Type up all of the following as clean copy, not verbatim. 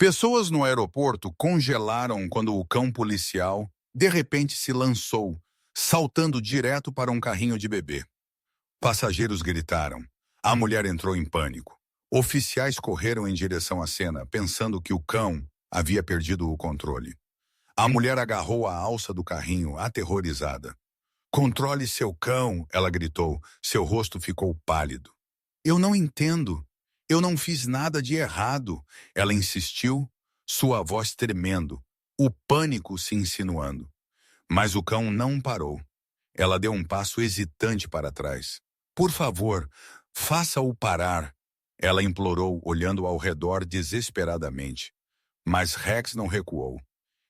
Pessoas no aeroporto congelaram quando o cão policial de repente se lançou, saltando direto para um carrinho de bebê. Passageiros gritaram. A mulher entrou em pânico. Oficiais correram em direção à cena, pensando que o cão havia perdido o controle. A mulher agarrou a alça do carrinho, aterrorizada. Controle seu cão, ela gritou. Seu rosto ficou pálido. Eu não entendo. Eu não fiz nada de errado, ela insistiu, sua voz tremendo, o pânico se insinuando. Mas o cão não parou. Ela deu um passo hesitante para trás. Por favor, faça-o parar, ela implorou, olhando ao redor desesperadamente. Mas Rex não recuou.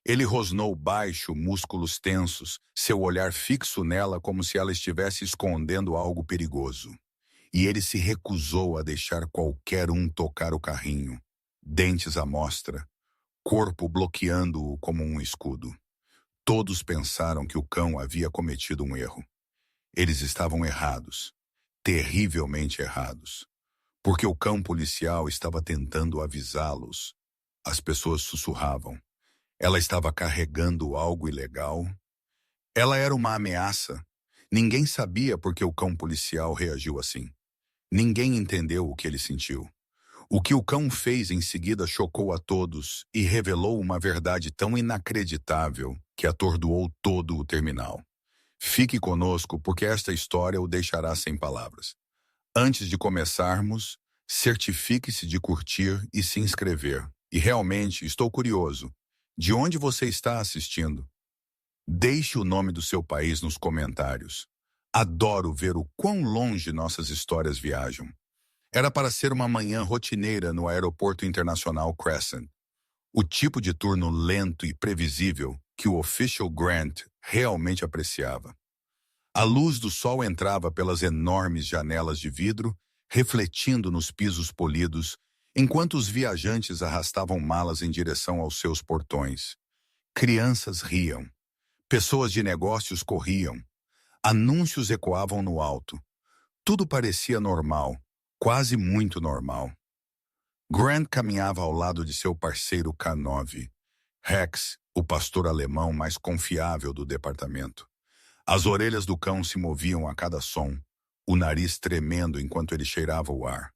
Ele rosnou baixo, músculos tensos, seu olhar fixo nela como se ela estivesse escondendo algo perigoso. E ele se recusou a deixar qualquer um tocar o carrinho, dentes à mostra, corpo bloqueando-o como um escudo. Todos pensaram que o cão havia cometido um erro. Eles estavam errados, terrivelmente errados, porque o cão policial estava tentando avisá-los. As pessoas sussurravam. Ela estava carregando algo ilegal. Ela era uma ameaça. Ninguém sabia por que o cão policial reagiu assim. Ninguém entendeu o que ele sentiu. O que o cão fez em seguida chocou a todos e revelou uma verdade tão inacreditável que atordoou todo o terminal. Fique conosco porque esta história o deixará sem palavras. Antes de começarmos, certifique-se de curtir e se inscrever. E realmente estou curioso. De onde você está assistindo? Deixe o nome do seu país nos comentários. Adoro ver o quão longe nossas histórias viajam. Era para ser uma manhã rotineira no Aeroporto Internacional Crescent. O tipo de turno lento e previsível que o Official Grant realmente apreciava. A luz do sol entrava pelas enormes janelas de vidro, refletindo nos pisos polidos, enquanto os viajantes arrastavam malas em direção aos seus portões. Crianças riam. Pessoas de negócios corriam. Anúncios ecoavam no alto. Tudo parecia normal, quase muito normal. Grant caminhava ao lado de seu parceiro K9, Rex, o pastor alemão mais confiável do departamento. As orelhas do cão se moviam a cada som, o nariz tremendo enquanto ele cheirava o ar.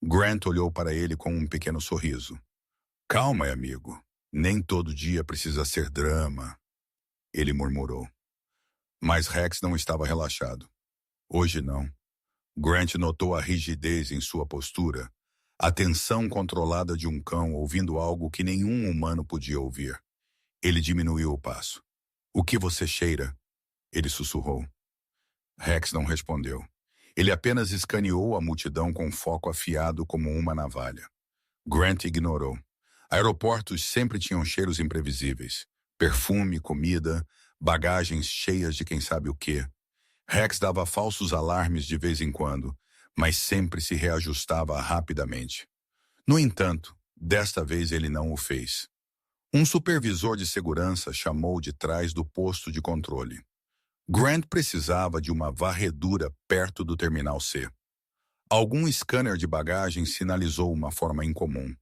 Grant olhou para ele com um pequeno sorriso. Calma, amigo. Nem todo dia precisa ser drama, ele murmurou. Mas Rex não estava relaxado. Hoje não. Grant notou a rigidez em sua postura, a tensão controlada de um cão ouvindo algo que nenhum humano podia ouvir. Ele diminuiu o passo. O que você cheira? Ele sussurrou. Rex não respondeu. Ele apenas escaneou a multidão com foco afiado como uma navalha. Grant ignorou. Aeroportos sempre tinham cheiros imprevisíveis. Perfume, comida, bagagens cheias de quem sabe o quê. Rex dava falsos alarmes de vez em quando, mas sempre se reajustava rapidamente. No entanto, desta vez ele não o fez. Um supervisor de segurança chamou de trás do posto de controle. Grant precisava de uma varredura perto do Terminal C. Algum scanner de bagagem sinalizou uma forma incomum.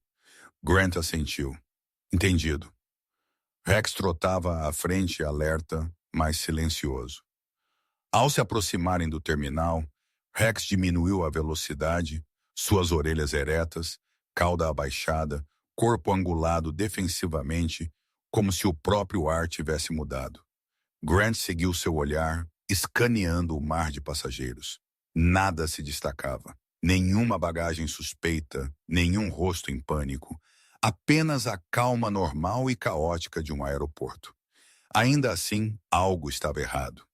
Grant assentiu. Entendido. Rex trotava à frente alerta, mas silencioso. Ao se aproximarem do terminal, Rex diminuiu a velocidade, suas orelhas eretas, cauda abaixada, corpo angulado defensivamente, como se o próprio ar tivesse mudado. Grant seguiu seu olhar, escaneando o mar de passageiros. Nada se destacava. Nenhuma bagagem suspeita, nenhum rosto em pânico. Apenas a calma normal e caótica de um aeroporto. Ainda assim, algo estava errado.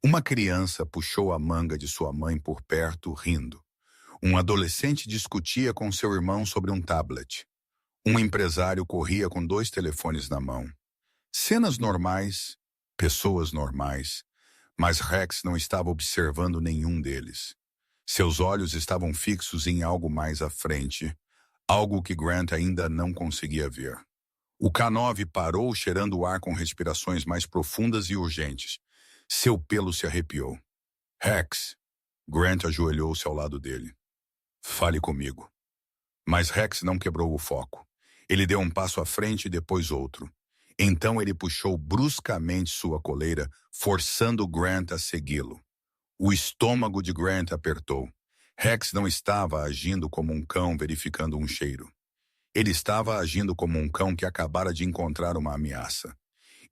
Uma criança puxou a manga de sua mãe por perto, rindo. Um adolescente discutia com seu irmão sobre um tablet. Um empresário corria com 2 telefones na mão. Cenas normais, pessoas normais, mas Rex não estava observando nenhum deles. Seus olhos estavam fixos em algo mais à frente, algo que Grant ainda não conseguia ver. O K9 parou cheirando o ar com respirações mais profundas e urgentes. Seu pelo se arrepiou. Rex. Grant ajoelhou-se ao lado dele. Fale comigo. Mas Rex não quebrou o foco. Ele deu um passo à frente e depois outro. Então ele puxou bruscamente sua coleira, forçando Grant a segui-lo. O estômago de Grant apertou. Rex não estava agindo como um cão verificando um cheiro. Ele estava agindo como um cão que acabara de encontrar uma ameaça.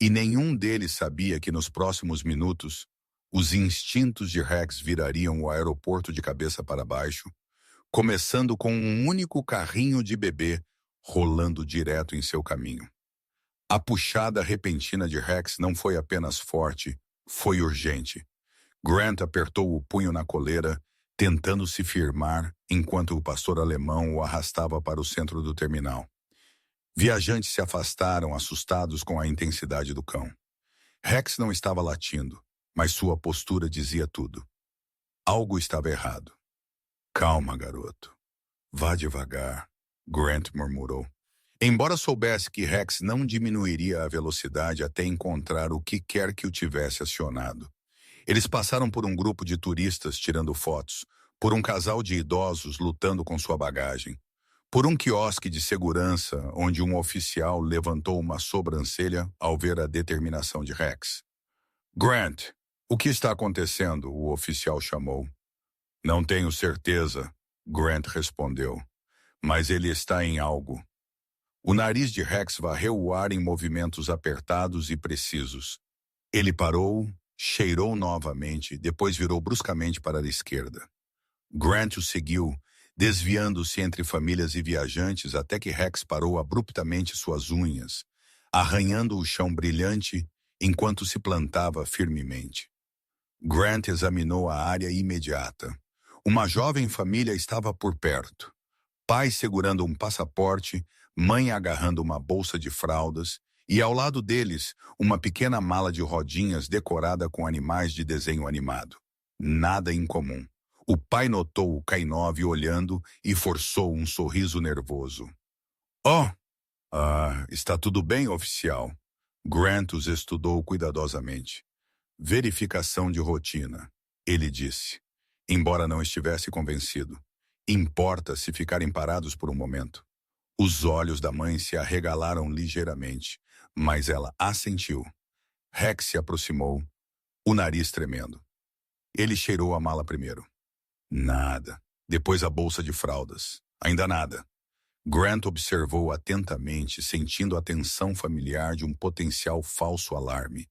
E nenhum deles sabia que nos próximos minutos, os instintos de Rex virariam o aeroporto de cabeça para baixo, começando com um único carrinho de bebê rolando direto em seu caminho. A puxada repentina de Rex não foi apenas forte, foi urgente. Grant apertou o punho na coleira, tentando se firmar enquanto o pastor alemão o arrastava para o centro do terminal. Viajantes se afastaram, assustados com a intensidade do cão. Rex não estava latindo, mas sua postura dizia tudo. Algo estava errado. Calma, garoto. Vá devagar, Grant murmurou. Embora soubesse que Rex não diminuiria a velocidade até encontrar o que quer que o tivesse acionado. Eles passaram por um grupo de turistas tirando fotos, por um casal de idosos lutando com sua bagagem, por um quiosque de segurança onde um oficial levantou uma sobrancelha ao ver a determinação de Rex. Grant, o que está acontecendo? O oficial chamou. Não tenho certeza, Grant respondeu, mas ele está em algo. O nariz de Rex varreu o ar em movimentos apertados e precisos. Ele parou, cheirou novamente, depois virou bruscamente para a esquerda. Grant o seguiu, desviando-se entre famílias e viajantes até que Rex parou abruptamente suas unhas, arranhando o chão brilhante enquanto se plantava firmemente. Grant examinou a área imediata. Uma jovem família estava por perto. Pai segurando um passaporte, mãe agarrando uma bolsa de fraldas e, ao lado deles, uma pequena mala de rodinhas decorada com animais de desenho animado. Nada incomum. O pai notou o K9 olhando e forçou um sorriso nervoso. Oh! Está tudo bem, oficial. Grant os estudou cuidadosamente. Verificação de rotina, ele disse, embora não estivesse convencido. Importa se ficarem parados por um momento. Os olhos da mãe se arregalaram ligeiramente, mas ela assentiu. Rex se aproximou, o nariz tremendo. Ele cheirou a mala primeiro. Nada. Depois a bolsa de fraldas. Ainda nada. Grant observou atentamente, sentindo a tensão familiar de um potencial falso alarme.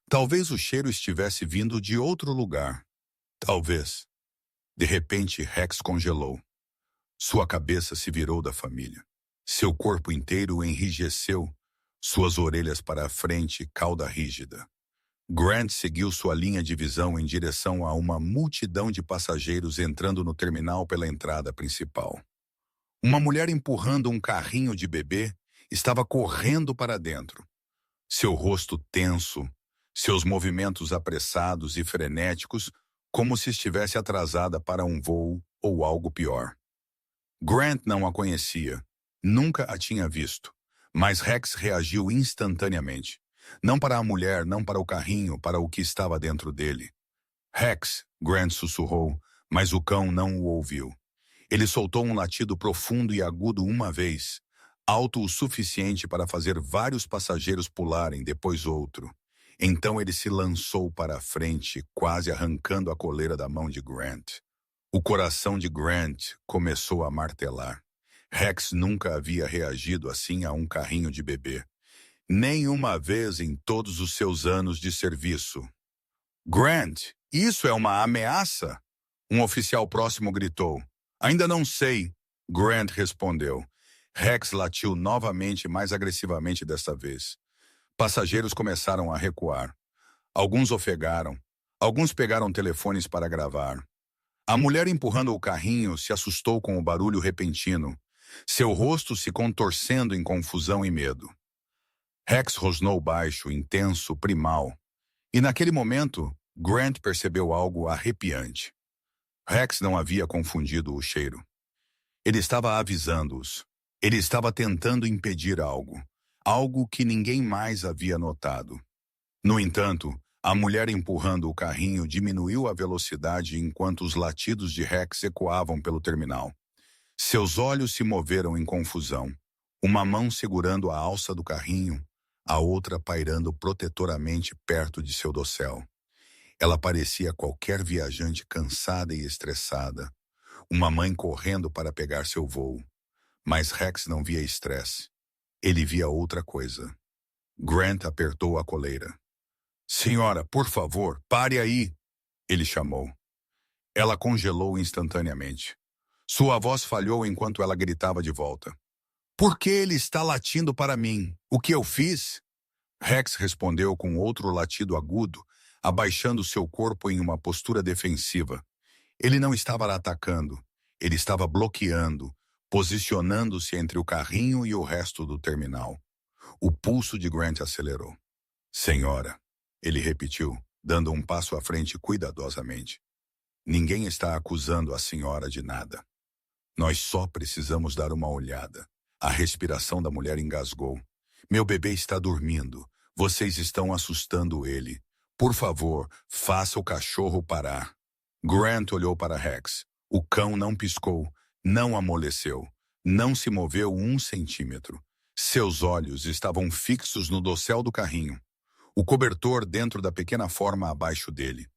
Talvez o cheiro estivesse vindo de outro lugar. Talvez. De repente, Rex congelou. Sua cabeça se virou da família. Seu corpo inteiro enrijeceu, suas orelhas para a frente, cauda rígida. Grant seguiu sua linha de visão em direção a uma multidão de passageiros entrando no terminal pela entrada principal. Uma mulher empurrando um carrinho de bebê estava correndo para dentro. Seu rosto tenso, seus movimentos apressados e frenéticos, como se estivesse atrasada para um voo ou algo pior. Grant não a conhecia, nunca a tinha visto, mas Rex reagiu instantaneamente. Não para a mulher, não para o carrinho, para o que estava dentro dele. Rex, Grant sussurrou, mas o cão não o ouviu. Ele soltou um latido profundo e agudo uma vez, alto o suficiente para fazer vários passageiros pularem, depois outro. Então ele se lançou para a frente, quase arrancando a coleira da mão de Grant. O coração de Grant começou a martelar. Rex nunca havia reagido assim a um carrinho de bebê. Nem uma vez em todos os seus anos de serviço. Grant, isso é uma ameaça? Um oficial próximo gritou. Ainda não sei, Grant respondeu. Rex latiu novamente, mais agressivamente desta vez. Passageiros começaram a recuar. Alguns ofegaram. Alguns pegaram telefones para gravar. A mulher empurrando o carrinho se assustou com o barulho repentino, seu rosto se contorcendo em confusão e medo. Rex rosnou baixo, intenso, primal. E naquele momento, Grant percebeu algo arrepiante. Rex não havia confundido o cheiro. Ele estava avisando-os. Ele estava tentando impedir algo. Algo que ninguém mais havia notado. No entanto, a mulher empurrando o carrinho diminuiu a velocidade enquanto os latidos de Rex ecoavam pelo terminal. Seus olhos se moveram em confusão. Uma mão segurando a alça do carrinho, a outra pairando protetoramente perto de seu dossel. Ela parecia qualquer viajante cansada e estressada, uma mãe correndo para pegar seu voo. Mas Rex não via estresse. Ele via outra coisa. Grant apertou a coleira. Senhora, por favor, pare aí, ele chamou. Ela congelou instantaneamente. Sua voz falhou enquanto ela gritava de volta. Por que ele está latindo para mim? O que eu fiz? Rex respondeu com outro latido agudo, abaixando seu corpo em uma postura defensiva. Ele não estava atacando, ele estava bloqueando, posicionando-se entre o carrinho e o resto do terminal. O pulso de Grant acelerou. Senhora, ele repetiu, dando um passo à frente cuidadosamente. Ninguém está acusando a senhora de nada. Nós só precisamos dar uma olhada. A respiração da mulher engasgou. Meu bebê está dormindo. Vocês estão assustando ele. Por favor, faça o cachorro parar. Grant olhou para Rex. O cão não piscou, não amoleceu, não se moveu 1 centímetro. Seus olhos estavam fixos no dossel do carrinho. O cobertor dentro da pequena forma abaixo dele.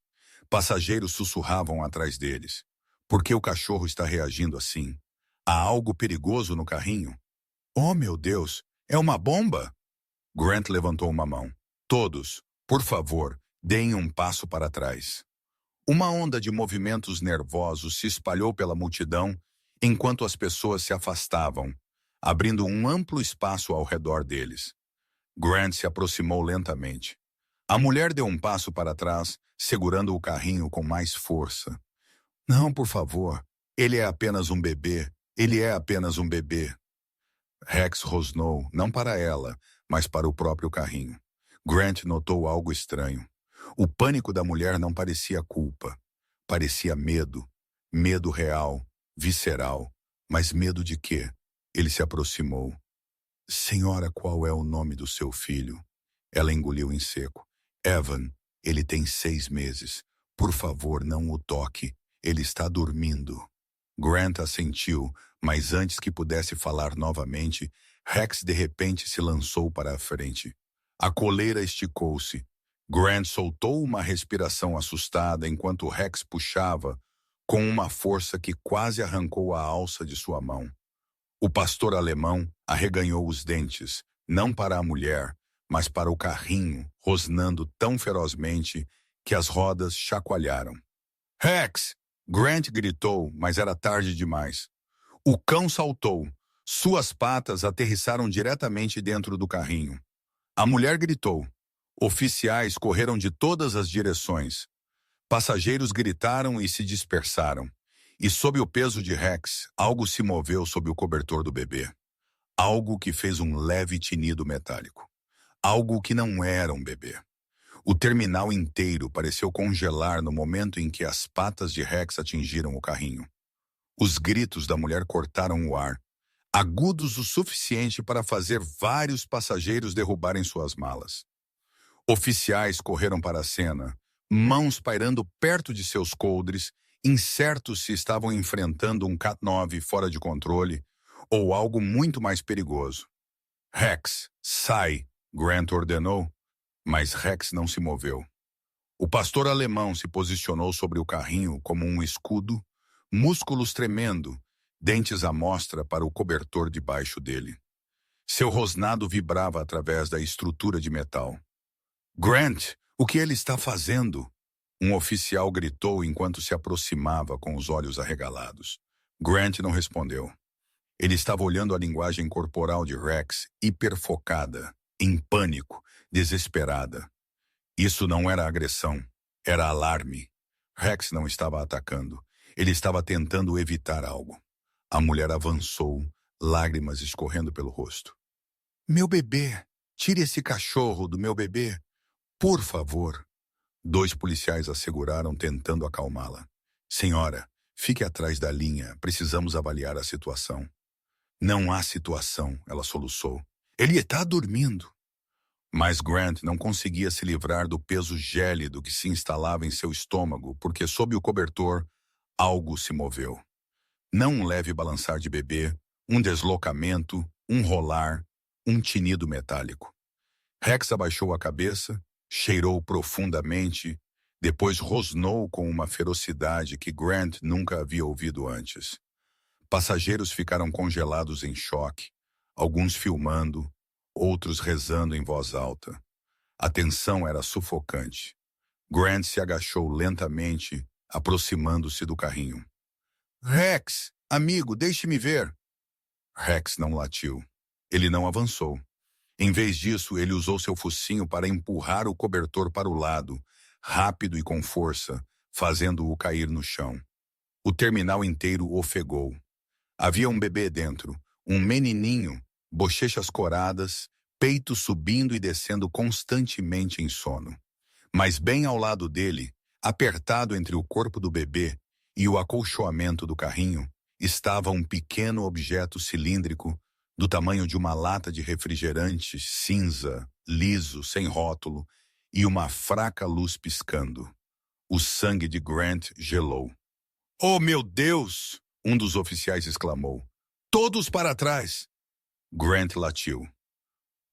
Passageiros sussurravam atrás deles. Por que o cachorro está reagindo assim? Há algo perigoso no carrinho? Oh, meu Deus, é uma bomba? Grant levantou uma mão. Todos, por favor, deem um passo para trás. Uma onda de movimentos nervosos se espalhou pela multidão enquanto as pessoas se afastavam, abrindo um amplo espaço ao redor deles. Grant se aproximou lentamente. A mulher deu um passo para trás, segurando o carrinho com mais força. Não, por favor. Ele é apenas um bebê. Ele é apenas um bebê. Rex rosnou, não para ela, mas para o próprio carrinho. Grant notou algo estranho. O pânico da mulher não parecia culpa. Parecia medo. Medo real, visceral. Mas medo de quê? Ele se aproximou. Senhora, qual é o nome do seu filho? Ela engoliu em seco. Evan, ele tem 6 meses. Por favor, não o toque. Ele está dormindo. Grant assentiu, mas antes que pudesse falar novamente, Rex de repente se lançou para a frente. A coleira esticou-se. Grant soltou uma respiração assustada enquanto Rex puxava, com uma força que quase arrancou a alça de sua mão. O pastor alemão arreganhou os dentes, não para a mulher, mas para o carrinho, rosnando tão ferozmente que as rodas chacoalharam. Rex! Grant gritou, mas era tarde demais. O cão saltou. Suas patas aterrissaram diretamente dentro do carrinho. A mulher gritou. Oficiais correram de todas as direções. Passageiros gritaram e se dispersaram. E sob o peso de Rex, algo se moveu sob o cobertor do bebê. Algo que fez um leve tinido metálico. Algo que não era um bebê. O terminal inteiro pareceu congelar no momento em que as patas de Rex atingiram o carrinho. Os gritos da mulher cortaram o ar, agudos o suficiente para fazer vários passageiros derrubarem suas malas. Oficiais correram para a cena, mãos pairando perto de seus coldres, incertos se estavam enfrentando um Cat-9 fora de controle ou algo muito mais perigoso. Rex, sai, Grant ordenou, mas Rex não se moveu. O pastor alemão se posicionou sobre o carrinho como um escudo, músculos tremendo, dentes à mostra para o cobertor debaixo dele. Seu rosnado vibrava através da estrutura de metal. Grant, o que ele está fazendo? Um oficial gritou enquanto se aproximava com os olhos arregalados. Grant não respondeu. Ele estava olhando a linguagem corporal de Rex, hiperfocada, em pânico, desesperada. Isso não era agressão, era alarme. Rex não estava atacando. Ele estava tentando evitar algo. A mulher avançou, lágrimas escorrendo pelo rosto. Meu bebê! Tire esse cachorro do meu bebê! Por favor! 2 policiais a seguraram, tentando acalmá-la. Senhora, fique atrás da linha. Precisamos avaliar a situação. Não há situação, ela soluçou. Ele está dormindo. Mas Grant não conseguia se livrar do peso gélido que se instalava em seu estômago, porque sob o cobertor, algo se moveu. Não um leve balançar de bebê, um deslocamento, um rolar, um tinido metálico. Rex abaixou a cabeça, cheirou profundamente, depois rosnou com uma ferocidade que Grant nunca havia ouvido antes. Passageiros ficaram congelados em choque, alguns filmando, outros rezando em voz alta. A tensão era sufocante. Grant se agachou lentamente, aproximando-se do carrinho. Rex, amigo, deixe-me ver. Rex não latiu. Ele não avançou. Em vez disso, ele usou seu focinho para empurrar o cobertor para o lado, rápido e com força, fazendo-o cair no chão. O terminal inteiro ofegou. Havia um bebê dentro, um menininho, bochechas coradas, peito subindo e descendo constantemente em sono. Mas bem ao lado dele, apertado entre o corpo do bebê e o acolchoamento do carrinho, estava um pequeno objeto cilíndrico do tamanho de uma lata de refrigerante, cinza, liso, sem rótulo, e uma fraca luz piscando. O sangue de Grant gelou. "Oh, meu Deus!" um dos oficiais exclamou. "Todos para trás!" Grant latiu.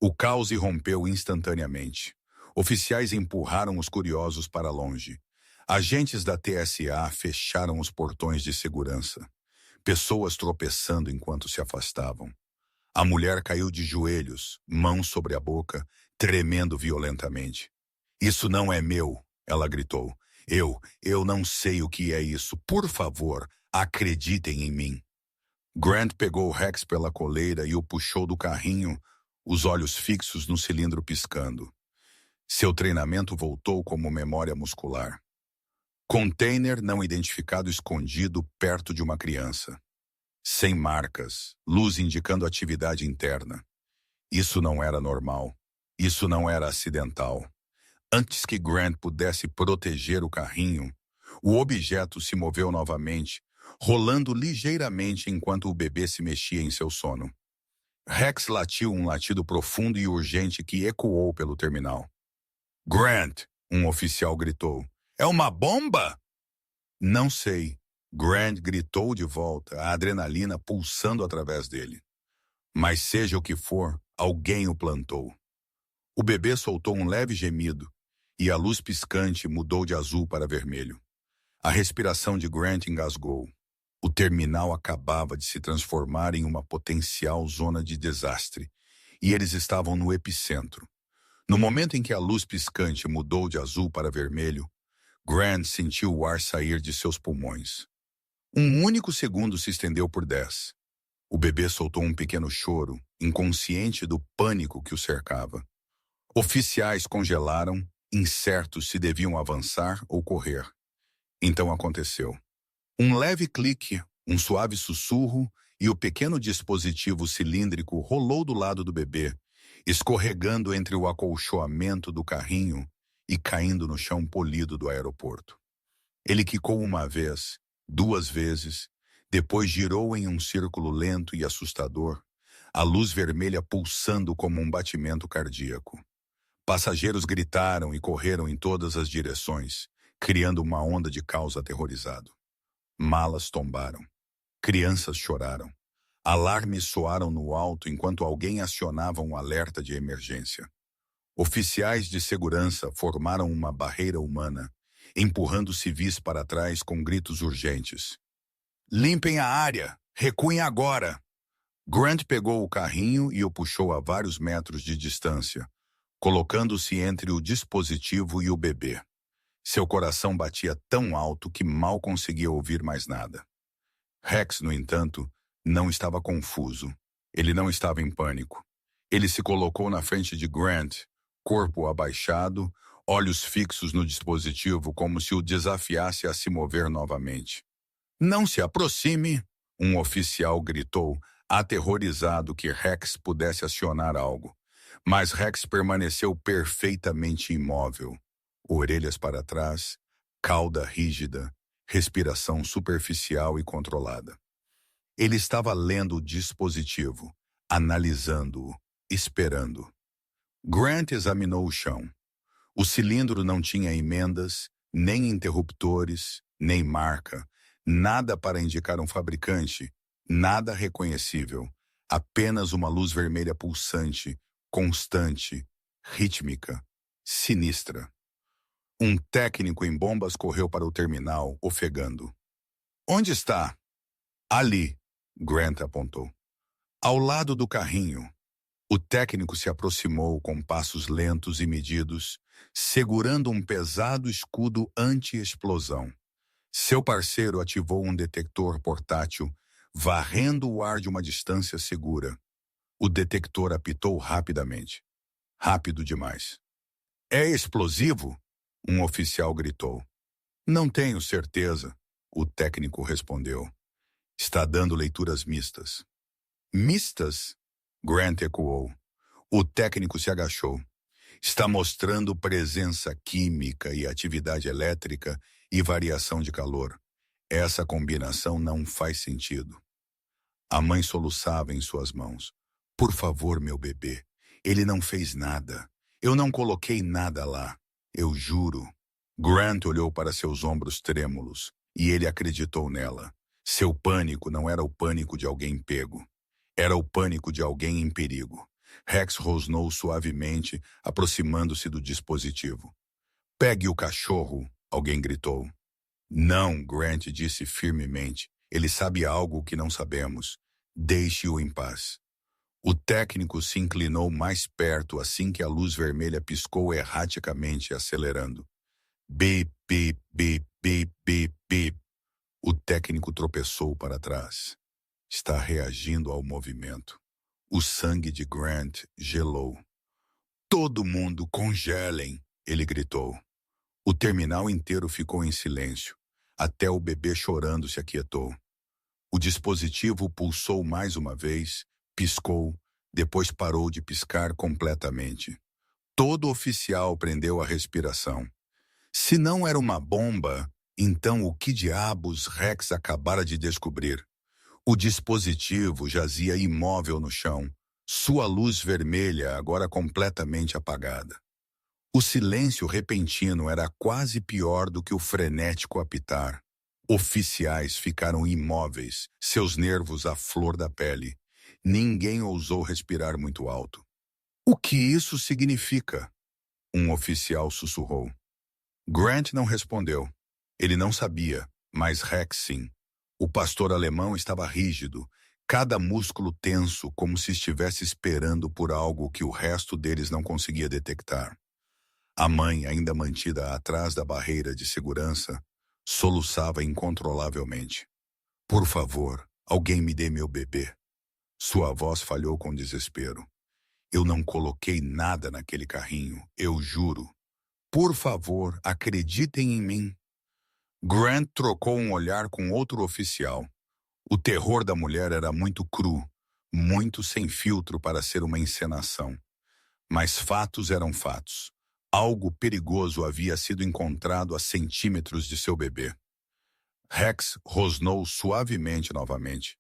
O caos irrompeu instantaneamente. Oficiais empurraram os curiosos para longe. Agentes da TSA fecharam os portões de segurança. Pessoas tropeçando enquanto se afastavam. A mulher caiu de joelhos, mãos sobre a boca, tremendo violentamente. "Isso não é meu", ela gritou. Eu não sei o que é isso. Por favor, acreditem em mim." Grant pegou Rex pela coleira e o puxou do carrinho, os olhos fixos no cilindro piscando. Seu treinamento voltou como memória muscular. Container não identificado escondido perto de uma criança. Sem marcas, luz indicando atividade interna. Isso não era normal. Isso não era acidental. Antes que Grant pudesse proteger o carrinho, o objeto se moveu novamente, rolando ligeiramente enquanto o bebê se mexia em seu sono. Rex latiu um latido profundo e urgente que ecoou pelo terminal. "Grant!" um oficial gritou. "É uma bomba?" "Não sei." Grant gritou de volta, a adrenalina pulsando através dele. Mas seja o que for, alguém o plantou. O bebê soltou um leve gemido, e a luz piscante mudou de azul para vermelho. A respiração de Grant engasgou. O terminal acabava de se transformar em uma potencial zona de desastre, e eles estavam no epicentro. No momento em que a luz piscante mudou de azul para vermelho, Grant sentiu o ar sair de seus pulmões. Um único segundo se estendeu por 10. O bebê soltou um pequeno choro, inconsciente do pânico que o cercava. Oficiais congelaram, incertos se deviam avançar ou correr. Então aconteceu. Um leve clique, um suave sussurro e o pequeno dispositivo cilíndrico rolou do lado do bebê, escorregando entre o acolchoamento do carrinho e caindo no chão polido do aeroporto. Ele quicou uma vez, 2 vezes, depois girou em um círculo lento e assustador, a luz vermelha pulsando como um batimento cardíaco. Passageiros gritaram e correram em todas as direções, criando uma onda de caos aterrorizado. Malas tombaram. Crianças choraram. Alarmes soaram no alto enquanto alguém acionava um alerta de emergência. Oficiais de segurança formaram uma barreira humana, empurrando civis para trás com gritos urgentes. "Limpem a área! Recuem agora!" Grant pegou o carrinho e o puxou a vários metros de distância, colocando-se entre o dispositivo e o bebê. Seu coração batia tão alto que mal conseguia ouvir mais nada. Rex, no entanto, não estava confuso. Ele não estava em pânico. Ele se colocou na frente de Grant, corpo abaixado, olhos fixos no dispositivo como se o desafiasse a se mover novamente. "Não se aproxime!" um oficial gritou, aterrorizado que Rex pudesse acionar algo. Mas Rex permaneceu perfeitamente imóvel. Orelhas para trás, cauda rígida, respiração superficial e controlada. Ele estava lendo o dispositivo, analisando-o, esperando. Grant examinou o chão. O cilindro não tinha emendas, nem interruptores, nem marca, nada para indicar um fabricante, nada reconhecível, Apenas uma luz vermelha pulsante, constante, rítmica, sinistra. Um técnico em bombas correu para o terminal, ofegando. Onde está? Ali, Grant apontou. Ao lado do carrinho. O técnico se aproximou com passos lentos e medidos, segurando um pesado escudo anti-explosão. Seu parceiro ativou um detector portátil, varrendo o ar de uma distância segura. O detector apitou rapidamente. Rápido demais. É explosivo? Um oficial gritou. Não tenho certeza, o técnico respondeu. Está dando leituras mistas. Mistas? Grant ecoou. O técnico se agachou. Está mostrando presença química e atividade elétrica e variação de calor. Essa combinação não faz sentido. A mãe soluçava em suas mãos. Por favor, meu bebê. Ele não fez nada. Eu não coloquei nada lá. Eu juro. Grant olhou para seus ombros trêmulos e ele acreditou nela. Seu pânico não era o pânico de alguém pego. Era o pânico de alguém em perigo. Rex rosnou suavemente, aproximando-se do dispositivo. Pegue o cachorro, alguém gritou. Não, Grant disse firmemente. Ele sabe algo que não sabemos. Deixe-o em paz. O técnico se inclinou mais perto assim que a luz vermelha piscou erraticamente, acelerando. Bip, bip, bip, bip, bip, bip. O técnico tropeçou para trás. Está reagindo ao movimento. O sangue de Grant gelou. Todo mundo congelem, ele gritou. O terminal inteiro ficou em silêncio. Até o bebê chorando se aquietou. O dispositivo pulsou mais uma vez, piscou, depois parou de piscar completamente. Todo oficial prendeu a respiração. Se não era uma bomba, então o que diabos Rex acabara de descobrir? O dispositivo jazia imóvel no chão, sua luz vermelha agora completamente apagada. O silêncio repentino era quase pior do que o frenético apitar. Oficiais ficaram imóveis, seus nervos à flor da pele. Ninguém ousou respirar muito alto. O que isso significa? Um oficial sussurrou. Grant não respondeu. Ele não sabia, mas Rex sim. O pastor alemão estava rígido, cada músculo tenso como se estivesse esperando por algo que o resto deles não conseguia detectar. A mãe, ainda mantida atrás da barreira de segurança, soluçava incontrolavelmente. Por favor, alguém me dê meu bebê. Sua voz falhou com desespero. Eu não coloquei nada naquele carrinho, eu juro. Por favor, acreditem em mim. Grant trocou um olhar com outro oficial. O terror da mulher era muito cru, muito sem filtro para ser uma encenação. Mas fatos eram fatos. Algo perigoso havia sido encontrado a centímetros de seu bebê. Rex rosnou suavemente novamente.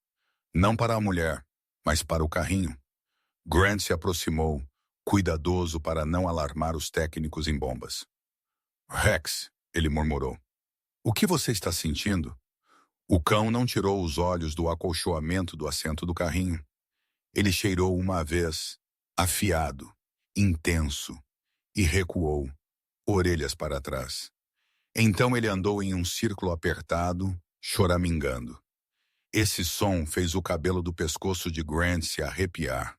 Não para a mulher, mas para o carrinho. Grant se aproximou, cuidadoso para não alarmar os técnicos em bombas. Rex, ele murmurou. O que você está sentindo? O cão não tirou os olhos do acolchoamento do assento do carrinho. Ele cheirou uma vez, afiado, intenso, e recuou, orelhas para trás. Então ele andou em um círculo apertado, choramingando. Esse som fez o cabelo do pescoço de Grant se arrepiar.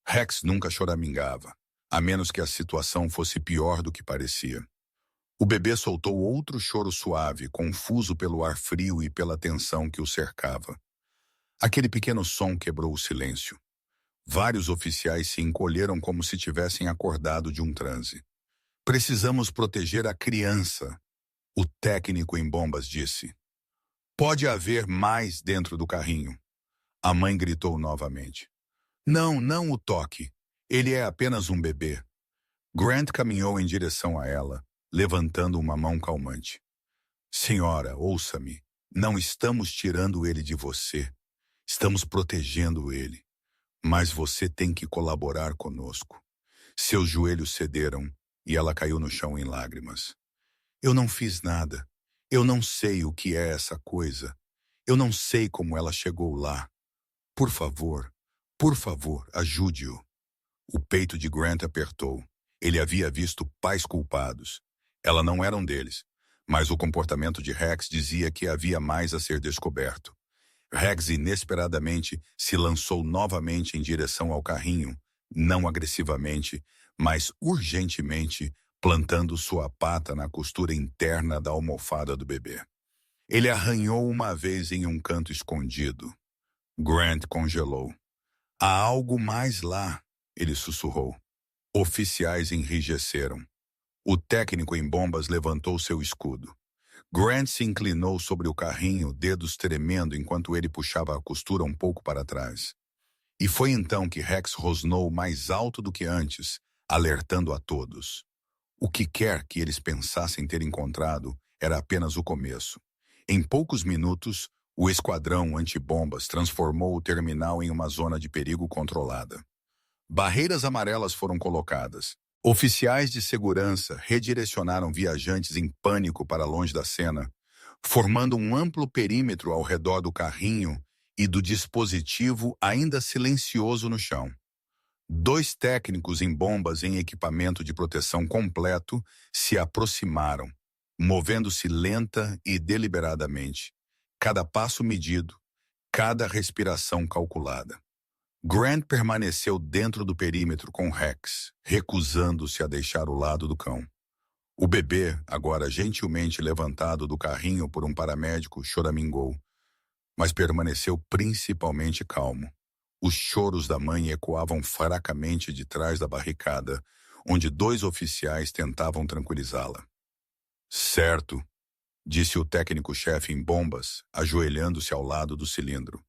Rex nunca choramingava, a menos que a situação fosse pior do que parecia. O bebê soltou outro choro suave, confuso pelo ar frio e pela tensão que o cercava. Aquele pequeno som quebrou o silêncio. Vários oficiais se encolheram como se tivessem acordado de um transe. Precisamos proteger a criança, o técnico em bombas disse. Pode haver mais dentro do carrinho. A mãe gritou novamente. Não, não o toque. Ele é apenas um bebê. Grant caminhou em direção a ela, levantando uma mão calmante. Senhora, ouça-me. Não estamos tirando ele de você. Estamos protegendo ele. Mas você tem que colaborar conosco. Seus joelhos cederam e ela caiu no chão em lágrimas. Eu não fiz nada. Eu não sei o que é essa coisa. Eu não sei como ela chegou lá. Por favor, Por favor, ajude-o. O peito de Grant apertou. Ele havia visto pais culpados. Ela não era um deles, mas o comportamento de Rex dizia que havia mais a ser descoberto. Rex inesperadamente se lançou novamente em direção ao carrinho, não agressivamente, mas urgentemente, plantando sua pata na costura interna da almofada do bebê. Ele arranhou uma vez em um canto escondido. Grant congelou. Há algo mais lá, ele sussurrou. Oficiais enrijeceram. O técnico em bombas levantou seu escudo. Grant se inclinou sobre o carrinho, dedos tremendo enquanto ele puxava a costura um pouco para trás. E foi então que Rex rosnou mais alto do que antes, alertando a todos. O que quer que eles pensassem ter encontrado era apenas o começo. Em poucos minutos, o esquadrão antibombas transformou o terminal em uma zona de perigo controlada. Barreiras amarelas foram colocadas. Oficiais de segurança redirecionaram viajantes em pânico para longe da cena, formando um amplo perímetro ao redor do carrinho e do dispositivo ainda silencioso no chão. 2 técnicos em bombas em equipamento de proteção completo se aproximaram, movendo-se lenta e deliberadamente, cada passo medido, cada respiração calculada. Grant permaneceu dentro do perímetro com Rex, recusando-se a deixar o lado do cão. O bebê, agora gentilmente levantado do carrinho por um paramédico, choramingou, mas permaneceu principalmente calmo. Os choros da mãe ecoavam fracamente de trás da barricada, onde 2 oficiais tentavam tranquilizá-la. Certo, disse o técnico-chefe em bombas, ajoelhando-se ao lado do cilindro.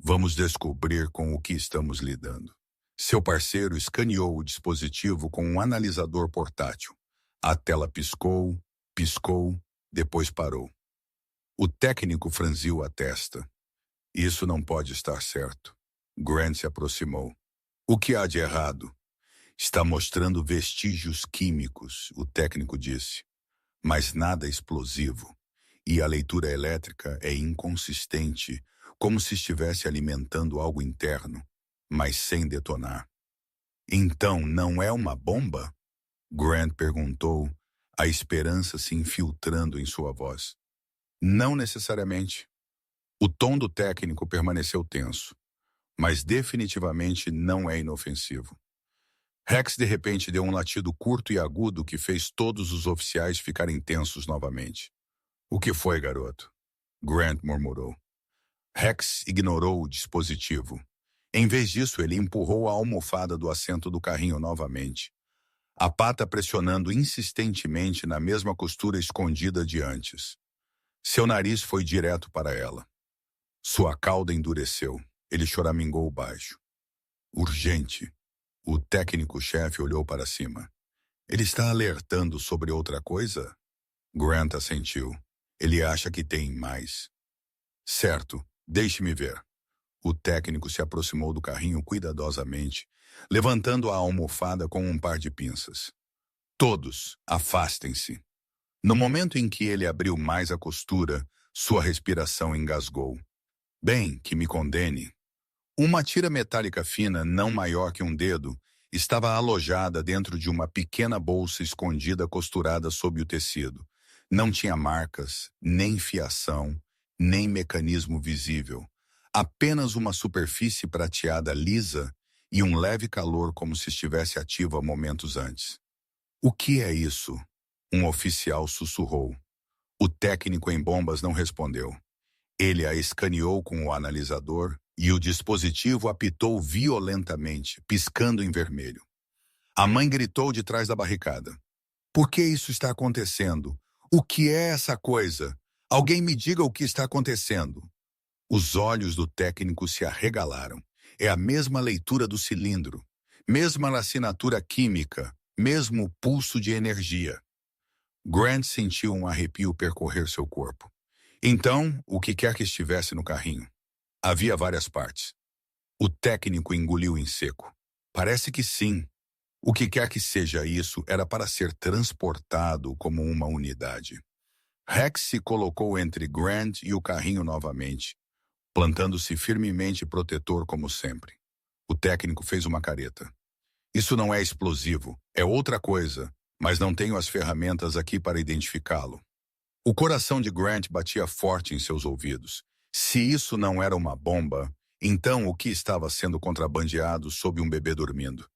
Vamos descobrir com o que estamos lidando. Seu parceiro escaneou o dispositivo com um analisador portátil. A tela piscou, piscou, depois parou. O técnico franziu a testa. Isso não pode estar certo. Grant se aproximou. O que há de errado? Está mostrando vestígios químicos, o técnico disse. Mas nada explosivo. E a leitura elétrica é inconsistente, como se estivesse alimentando algo interno, mas sem detonar. Então, não é uma bomba? Grant perguntou, a esperança se infiltrando em sua voz. Não necessariamente. O tom do técnico permaneceu tenso, mas definitivamente não é inofensivo. Rex de repente deu um latido curto e agudo que fez todos os oficiais ficarem tensos novamente. O que foi, garoto? Grant murmurou. Rex ignorou o dispositivo. Em vez disso, ele empurrou a almofada do assento do carrinho novamente, a pata pressionando insistentemente na mesma costura escondida de antes. Seu nariz foi direto para ela. Sua cauda endureceu. Ele choramingou baixo. Urgente. O técnico-chefe olhou para cima. Ele está alertando sobre outra coisa? Grant assentiu. Ele acha que tem mais. Certo, deixe-me ver. O técnico se aproximou do carrinho cuidadosamente, levantando a almofada com um par de pinças. Todos, afastem-se. No momento em que ele abriu mais a costura, sua respiração engasgou. Bem, que me condene. Uma tira metálica fina, não maior que um dedo, estava alojada dentro de uma pequena bolsa escondida costurada sob o tecido. Não tinha marcas, nem fiação, nem mecanismo visível. Apenas uma superfície prateada lisa e um leve calor como se estivesse ativa momentos antes. O que é isso? Um oficial sussurrou. O técnico em bombas não respondeu. Ele a escaneou com o analisador e o dispositivo apitou violentamente, piscando em vermelho. A mãe gritou de trás da barricada. Por que isso está acontecendo? O que é essa coisa? Alguém me diga o que está acontecendo. Os olhos do técnico se arregalaram. É a mesma leitura do cilindro, mesma assinatura química, mesmo pulso de energia. Grant sentiu um arrepio percorrer seu corpo. Então, o que quer que estivesse no carrinho? Havia várias partes. O técnico engoliu em seco. Parece que sim. O que quer que seja isso era para ser transportado como uma unidade. Rex se colocou entre Grant e o carrinho novamente, plantando-se firmemente protetor como sempre. O técnico fez uma careta. Isso não é explosivo, é outra coisa, mas não tenho as ferramentas aqui para identificá-lo. O coração de Grant batia forte em seus ouvidos. Se isso não era uma bomba, então o que estava sendo contrabandeado sob um bebê dormindo?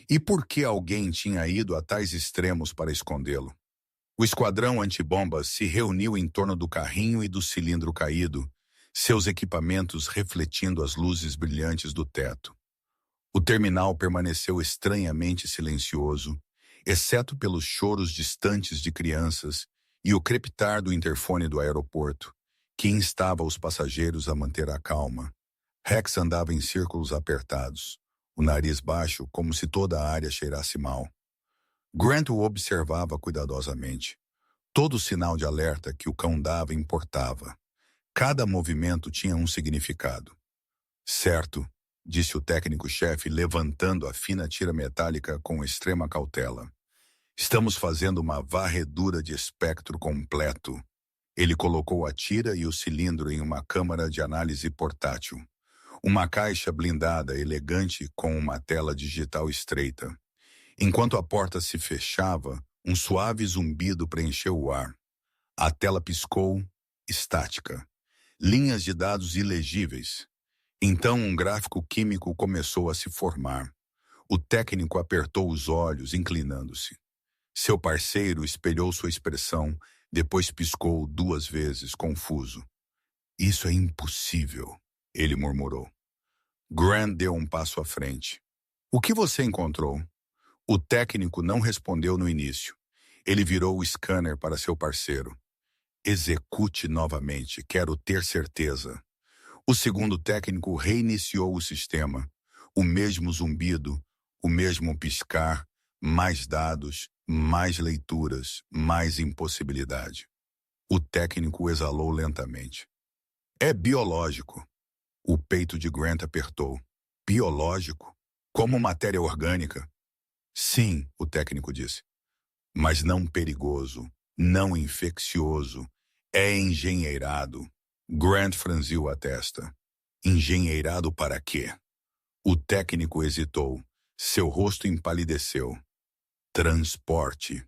E por que alguém tinha ido a tais extremos para escondê-lo? O esquadrão antibombas se reuniu em torno do carrinho e do cilindro caído, seus equipamentos refletindo as luzes brilhantes do teto. O terminal permaneceu estranhamente silencioso, exceto pelos choros distantes de crianças e o crepitar do interfone do aeroporto, que instava os passageiros a manter a calma. Rex andava em círculos apertados, o nariz baixo como se toda a área cheirasse mal. Grant o observava cuidadosamente. Todo sinal de alerta que o cão dava importava. Cada movimento tinha um significado. Certo, disse o técnico-chefe, levantando a fina tira metálica com extrema cautela. Estamos fazendo uma varredura de espectro completo. Ele colocou a tira e o cilindro em uma câmara de análise portátil. Uma caixa blindada elegante com uma tela digital estreita. Enquanto a porta se fechava, um suave zumbido preencheu o ar. A tela piscou, estática. Linhas de dados ilegíveis. Então um gráfico químico começou a se formar. O técnico apertou os olhos, inclinando-se. Seu parceiro espelhou sua expressão, depois piscou 2 vezes, confuso. Isso é impossível, ele murmurou. Grant deu um passo à frente. O que você encontrou? O técnico não respondeu no início. Ele virou o scanner para seu parceiro. Execute novamente, quero ter certeza. O segundo técnico reiniciou o sistema. O mesmo zumbido, o mesmo piscar, mais dados, mais leituras, mais impossibilidade. O técnico exalou lentamente. É biológico. O peito de Grant apertou. Biológico? Como matéria orgânica? Sim, o técnico disse. Mas não perigoso, não infeccioso. É engenheirado. Grant franziu a testa. Engenheirado para quê? O técnico hesitou. Seu rosto empalideceu. Transporte.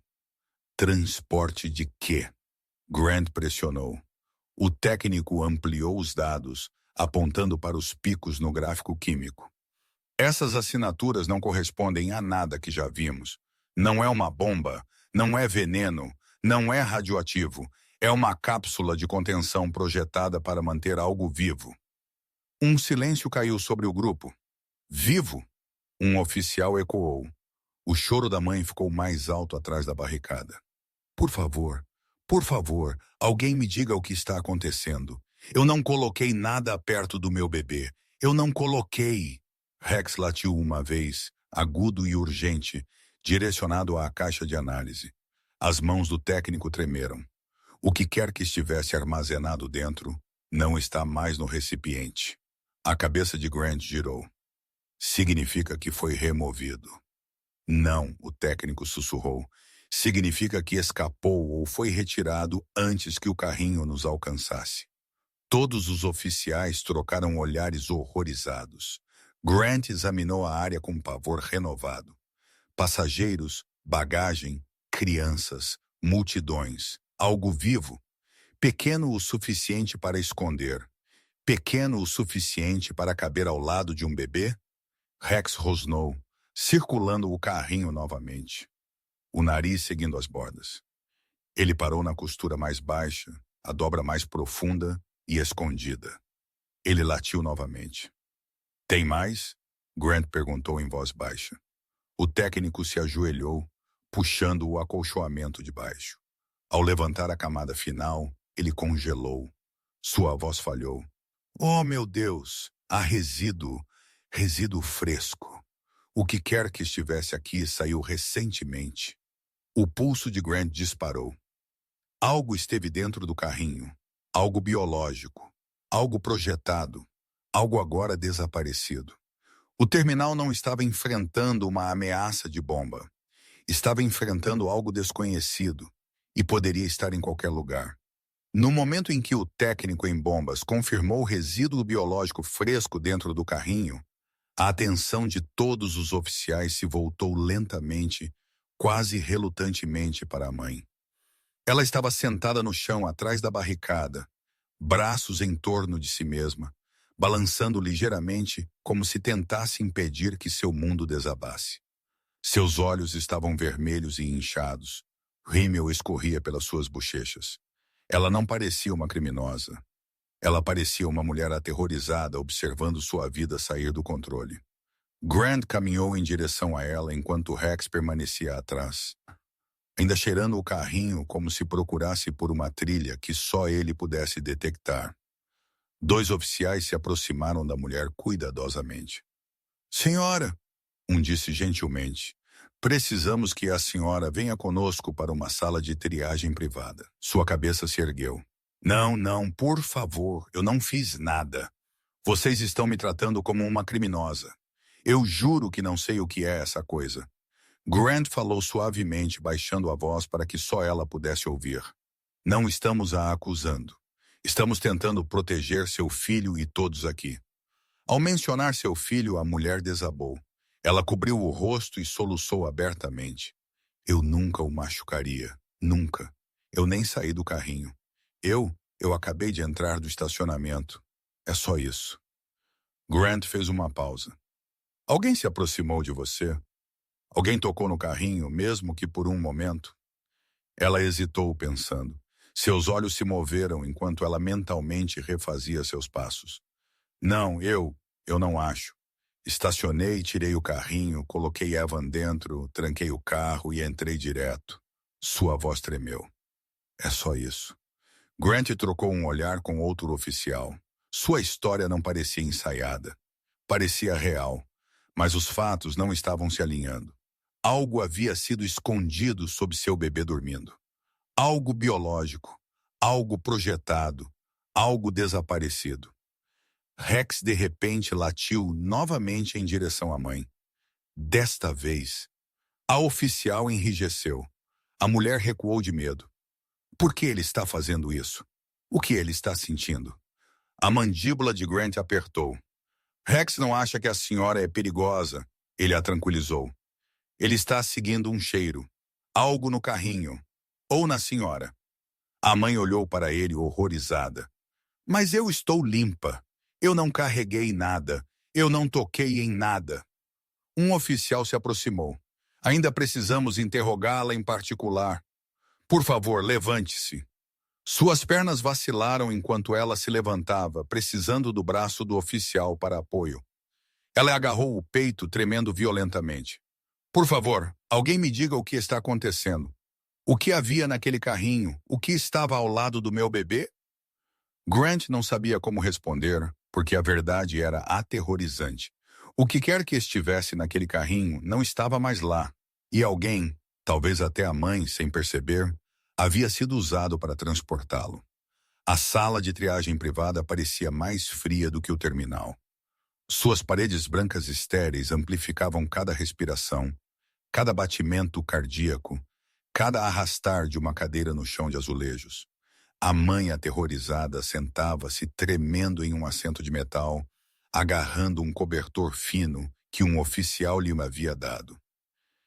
Transporte de quê? Grant pressionou. O técnico ampliou os dados, apontando para os picos no gráfico químico. Essas assinaturas não correspondem a nada que já vimos. Não é uma bomba, não é veneno, não é radioativo. É uma cápsula de contenção projetada para manter algo vivo. Um silêncio caiu sobre o grupo. Vivo? Um oficial ecoou. O choro da mãe ficou mais alto atrás da barricada. Por favor, alguém me diga o que está acontecendo. Eu não coloquei nada perto do meu bebê. Eu não coloquei. Rex latiu uma vez, agudo e urgente, direcionado à caixa de análise. As mãos do técnico tremeram. O que quer que estivesse armazenado dentro não está mais no recipiente. A cabeça de Grant girou. Significa que foi removido. Não, o técnico sussurrou. Significa que escapou ou foi retirado antes que o carrinho nos alcançasse. Todos os oficiais trocaram olhares horrorizados. Grant examinou a área com pavor renovado. Passageiros, bagagem, crianças, multidões, algo vivo. Pequeno o suficiente para esconder. Pequeno o suficiente para caber ao lado de um bebê? Rex rosnou, circulando o carrinho novamente. O nariz seguindo as bordas. Ele parou na costura mais baixa, a dobra mais profunda e escondida. Ele latiu novamente. Tem mais? Grant perguntou em voz baixa. O técnico se ajoelhou, puxando o acolchoamento de baixo. Ao levantar a camada final, ele congelou. Sua voz falhou. Oh, meu Deus! Há resíduo. Resíduo fresco. O que quer que estivesse aqui saiu recentemente. O pulso de Grant disparou. Algo esteve dentro do carrinho. Algo biológico. Algo projetado. Algo agora desaparecido. O terminal não estava enfrentando uma ameaça de bomba. Estava enfrentando algo desconhecido e poderia estar em qualquer lugar. No momento em que o técnico em bombas confirmou o resíduo biológico fresco dentro do carrinho, A atenção de todos os oficiais se voltou lentamente, quase relutantemente para a mãe. Ela estava sentada no chão atrás da barricada, braços em torno de si mesma, balançando ligeiramente como se tentasse impedir que seu mundo desabasse. Seus olhos estavam vermelhos e inchados. Rímel escorria pelas suas bochechas. Ela não parecia uma criminosa. Ela parecia uma mulher aterrorizada observando sua vida sair do controle. Grant caminhou em direção a ela enquanto Rex permanecia atrás, ainda cheirando o carrinho como se procurasse por uma trilha que só ele pudesse detectar. 2 oficiais se aproximaram da mulher cuidadosamente. "Senhora", um disse gentilmente, "precisamos que a senhora venha conosco para uma sala de triagem privada." Sua cabeça se ergueu. "Não, não, por favor, eu não fiz nada. Vocês estão me tratando como uma criminosa. Eu juro que não sei o que é essa coisa." Grant falou suavemente, baixando a voz para que só ela pudesse ouvir. "Não estamos a acusando. Estamos tentando proteger seu filho e todos aqui." Ao mencionar seu filho, a mulher desabou. Ela cobriu o rosto e soluçou abertamente. "Eu nunca o machucaria. Nunca. Eu nem saí do carrinho. Eu acabei de entrar do estacionamento. É só isso." Grant fez uma pausa. "Alguém se aproximou de você? Alguém tocou no carrinho, mesmo que por um momento?" Ela hesitou, pensando. Seus olhos se moveram enquanto ela mentalmente refazia seus passos. "Não, eu não acho. Estacionei, tirei o carrinho, coloquei Evan dentro, tranquei o carro e entrei direto." Sua voz tremeu. "É só isso." Grant trocou um olhar com outro oficial. Sua história não parecia ensaiada. Parecia real, mas os fatos não estavam se alinhando. Algo havia sido escondido sob seu bebê dormindo. Algo biológico, algo projetado, algo desaparecido. Rex de repente latiu novamente em direção à mãe. Desta vez, a oficial enrijeceu. A mulher recuou de medo. Por que ele está fazendo isso? O que ele está sentindo? A mandíbula de Grant apertou. "Rex não acha que a senhora é perigosa", ele a tranquilizou. "Ele está seguindo um cheiro. Algo no carrinho. Ou na senhora." A mãe olhou para ele horrorizada. "Mas eu estou limpa. Eu não carreguei nada. Eu não toquei em nada." Um oficial se aproximou. "Ainda precisamos interrogá-la em particular. Por favor, levante-se." Suas pernas vacilaram enquanto ela se levantava, precisando do braço do oficial para apoio. Ela agarrou o peito, tremendo violentamente. "Por favor, alguém me diga o que está acontecendo. O que havia naquele carrinho? O que estava ao lado do meu bebê?" Grant não sabia como responder, porque a verdade era aterrorizante. O que quer que estivesse naquele carrinho não estava mais lá. E alguém, talvez até a mãe, sem perceber, havia sido usado para transportá-lo. A sala de triagem privada parecia mais fria do que o terminal. Suas paredes brancas estéreis amplificavam cada respiração, cada batimento cardíaco, cada arrastar de uma cadeira no chão de azulejos. A mãe aterrorizada sentava-se tremendo em um assento de metal, agarrando um cobertor fino que um oficial lhe havia dado.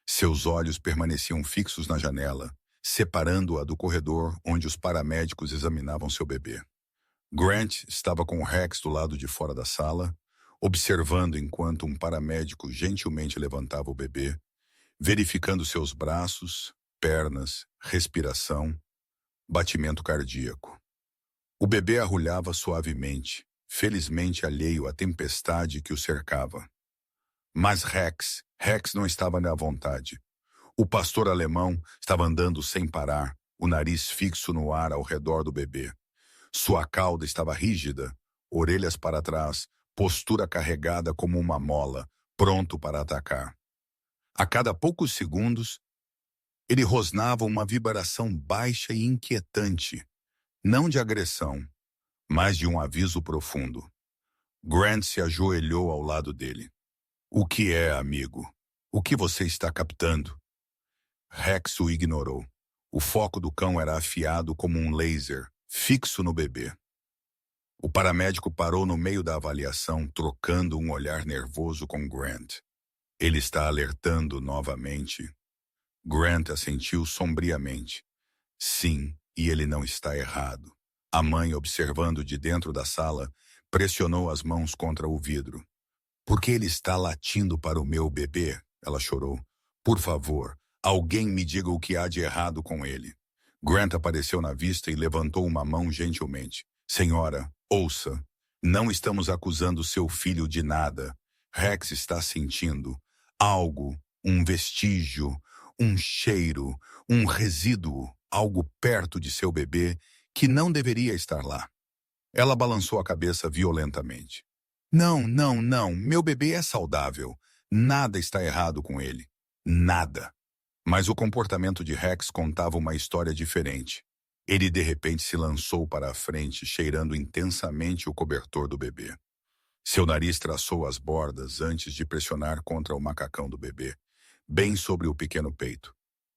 Seus olhos permaneciam fixos na janela, separando-a do corredor onde os paramédicos examinavam seu bebê. Grant estava com Rex do lado de fora da sala, observando enquanto um paramédico gentilmente levantava o bebê, verificando seus braços, pernas, respiração, batimento cardíaco. O bebê arrulhava suavemente, felizmente alheio à tempestade que o cercava. Mas Rex não estava à vontade. O pastor alemão estava andando sem parar, o nariz fixo no ar ao redor do bebê. Sua cauda estava rígida, orelhas para trás, postura carregada como uma mola, pronto para atacar. A cada poucos segundos, ele rosnava uma vibração baixa e inquietante, não de agressão, mas de um aviso profundo. Grant se ajoelhou ao lado dele. "O que é, amigo? O que você está captando?" Rex o ignorou. O foco do cão era afiado como um laser, fixo no bebê. O paramédico parou no meio da avaliação, trocando um olhar nervoso com Grant. Ele está alertando novamente. Grant assentiu sombriamente. Sim, e ele não está errado. A mãe, observando de dentro da sala, pressionou as mãos contra o vidro. Por que ele está latindo para o meu bebê? Ela chorou. Por favor, alguém me diga o que há de errado com ele. Grant apareceu na vista e levantou uma mão gentilmente. Senhora, ouça. Não estamos acusando seu filho de nada. Rex está sentindo algo, um vestígio, um cheiro, um resíduo, algo perto de seu bebê que não deveria estar lá. Ela balançou a cabeça violentamente. Não, não, não, meu bebê é saudável. Nada está errado com ele. Nada. Mas o comportamento de Rex contava uma história diferente. Ele de repente se lançou para a frente, cheirando intensamente o cobertor do bebê. Seu nariz traçou as bordas antes de pressionar contra o macacão do bebê, bem sobre o pequeno peito.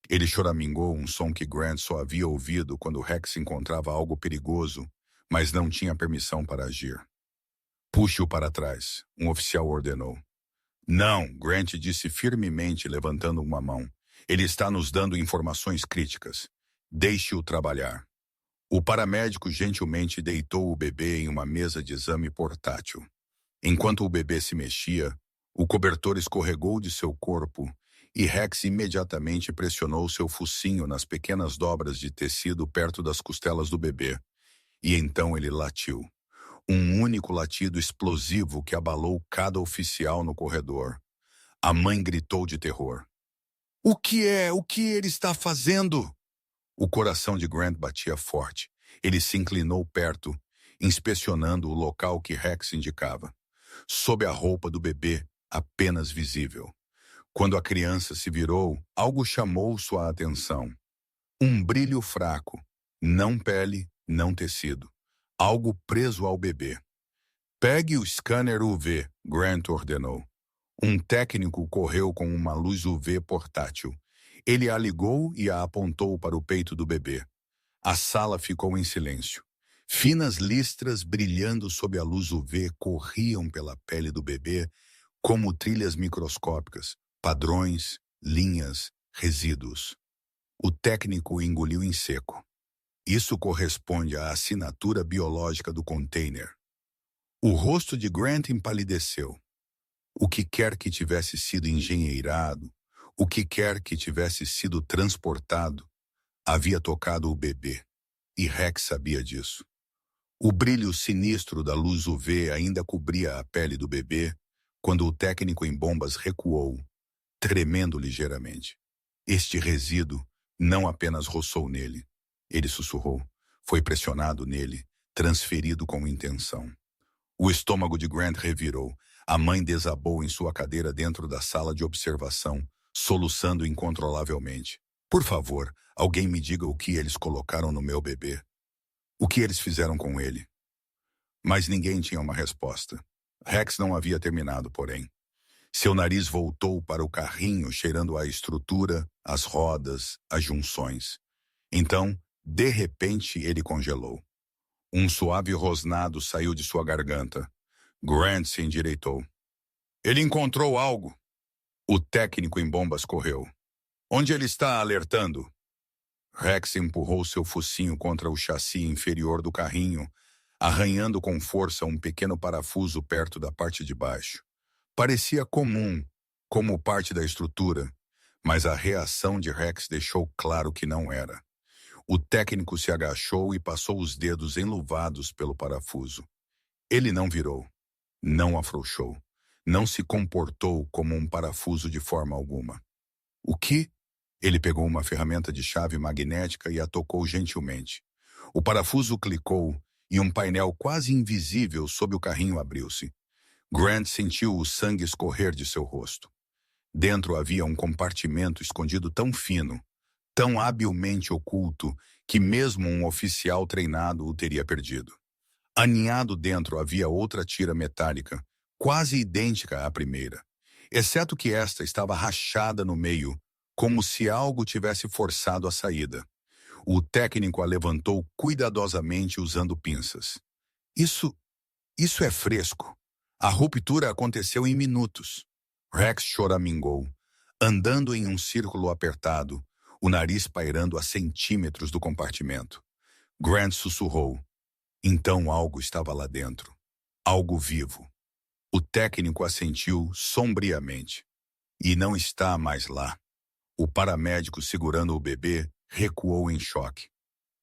Ele choramingou um som que Grant só havia ouvido quando Rex encontrava algo perigoso, mas não tinha permissão para agir. Puxe-o para trás, um oficial ordenou. Não, Grant disse firmemente, levantando uma mão. Ele está nos dando informações críticas. Deixe-o trabalhar. O paramédico gentilmente deitou o bebê em uma mesa de exame portátil. Enquanto o bebê se mexia, o cobertor escorregou de seu corpo e Rex imediatamente pressionou seu focinho nas pequenas dobras de tecido perto das costelas do bebê. E então ele latiu. Um único latido explosivo que abalou cada oficial no corredor. A mãe gritou de terror. O que é? O que ele está fazendo? O coração de Grant batia forte. Ele se inclinou perto, inspecionando o local que Rex indicava. Sob a roupa do bebê, apenas visível. Quando a criança se virou, algo chamou sua atenção. Um brilho fraco, não pele, não tecido. Algo preso ao bebê. Pegue o scanner UV, Grant ordenou. Um técnico correu com uma luz UV portátil. Ele a ligou e a apontou para o peito do bebê. A sala ficou em silêncio. Finas listras brilhando sob a luz UV corriam pela pele do bebê como trilhas microscópicas, padrões, linhas, resíduos. O técnico engoliu em seco. Isso corresponde à assinatura biológica do container. O rosto de Grant empalideceu. O que quer que tivesse sido engenheirado, o que quer que tivesse sido transportado, havia tocado o bebê, e Rex sabia disso. O brilho sinistro da luz UV ainda cobria a pele do bebê quando o técnico em bombas recuou, tremendo ligeiramente. Este resíduo não apenas roçou nele, ele sussurrou, foi pressionado nele, transferido com intenção. O estômago de Grant revirou. A mãe desabou em sua cadeira dentro da sala de observação, soluçando incontrolavelmente. Por favor, alguém me diga o que eles colocaram no meu bebê. O que eles fizeram com ele? Mas ninguém tinha uma resposta. Rex não havia terminado, porém. Seu nariz voltou para o carrinho, cheirando a estrutura, as rodas, as junções. Então, de repente, ele congelou. Um suave rosnado saiu de sua garganta. Grant se endireitou. Ele encontrou algo. O técnico em bombas correu. Onde ele está alertando? Rex empurrou seu focinho contra o chassi inferior do carrinho, arranhando com força um pequeno parafuso perto da parte de baixo. Parecia comum, como parte da estrutura, mas a reação de Rex deixou claro que não era. O técnico se agachou e passou os dedos enluvados pelo parafuso. Ele não virou, não afrouxou, não se comportou como um parafuso de forma alguma. O que? Ele pegou uma ferramenta de chave magnética e a tocou gentilmente. O parafuso clicou e um painel quase invisível sob o carrinho abriu-se. Grant sentiu o sangue escorrer de seu rosto. Dentro havia um compartimento escondido tão fino, tão habilmente oculto, que mesmo um oficial treinado o teria perdido. Aninhado dentro havia outra tira metálica, quase idêntica à primeira, exceto que esta estava rachada no meio, como se algo tivesse forçado a saída. O técnico a levantou cuidadosamente usando pinças. Isso, isso é fresco. A ruptura aconteceu em minutos. Rex choramingou, andando em um círculo apertado, o nariz pairando a centímetros do compartimento. Grant sussurrou. Então algo estava lá dentro. Algo vivo. O técnico assentiu sombriamente. E não está mais lá. O paramédico segurando o bebê recuou em choque.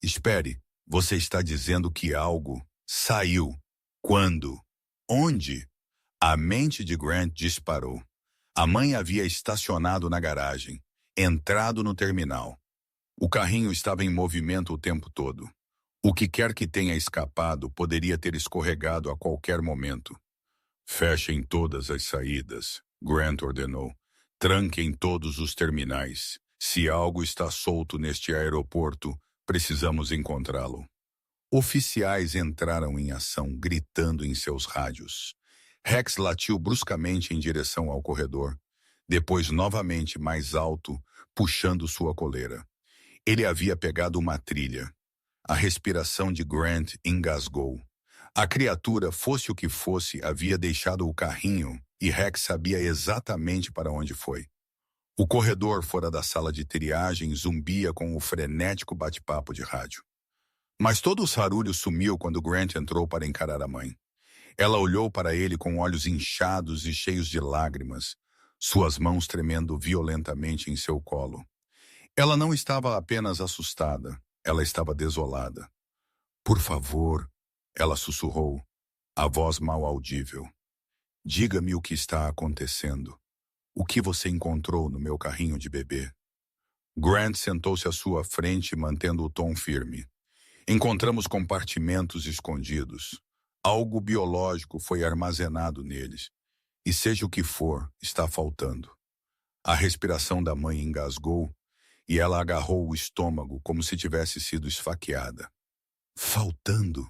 Espere, você está dizendo que algo saiu. Quando? Onde? A mente de Grant disparou. A mãe havia estacionado na garagem, entrado no terminal. O carrinho estava em movimento o tempo todo. O que quer que tenha escapado poderia ter escorregado a qualquer momento. Fechem todas as saídas, Grant ordenou. Tranquem todos os terminais. Se algo está solto neste aeroporto, precisamos encontrá-lo. Oficiais entraram em ação, gritando em seus rádios. Rex latiu bruscamente em direção ao corredor, depois novamente mais alto, puxando sua coleira. Ele havia pegado uma trilha. A respiração de Grant engasgou. A criatura, fosse o que fosse, havia deixado o carrinho e Rex sabia exatamente para onde foi. O corredor fora da sala de triagem zumbia com o frenético bate-papo de rádio. Mas todo o sarulho sumiu quando Grant entrou para encarar a mãe. Ela olhou para ele com olhos inchados e cheios de lágrimas, suas mãos tremendo violentamente em seu colo. Ela não estava apenas assustada, ela estava desolada. Por favor, ela sussurrou, a voz mal audível. Diga-me o que está acontecendo. O que você encontrou no meu carrinho de bebê? Grant sentou-se à sua frente, mantendo o tom firme. Encontramos compartimentos escondidos. Algo biológico foi armazenado neles. E seja o que for, está faltando. A respiração da mãe engasgou e ela agarrou o estômago como se tivesse sido esfaqueada. Faltando?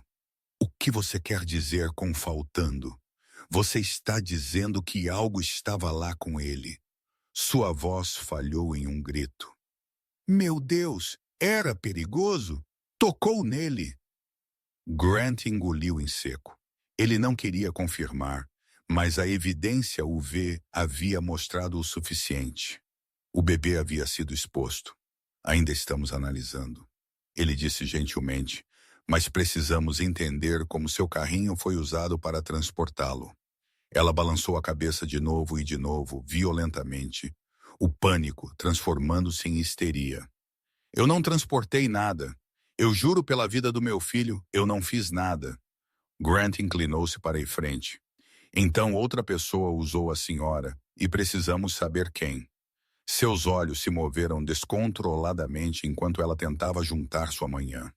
O que você quer dizer com faltando? Você está dizendo que algo estava lá com ele. Sua voz falhou em um grito. Meu Deus, era perigoso? Tocou nele. Grant engoliu em seco. Ele não queria confirmar, mas a evidência UV havia mostrado o suficiente. O bebê havia sido exposto. Ainda estamos analisando. Ele disse gentilmente, mas precisamos entender como seu carrinho foi usado para transportá-lo. Ela balançou a cabeça de novo, violentamente. O pânico transformando-se em histeria. Eu não transportei nada. Eu juro pela vida do meu filho, eu não fiz nada. Grant inclinou-se para a frente. Então outra pessoa usou a senhora, e precisamos saber quem. Seus olhos se moveram descontroladamente enquanto ela tentava juntar sua manhã.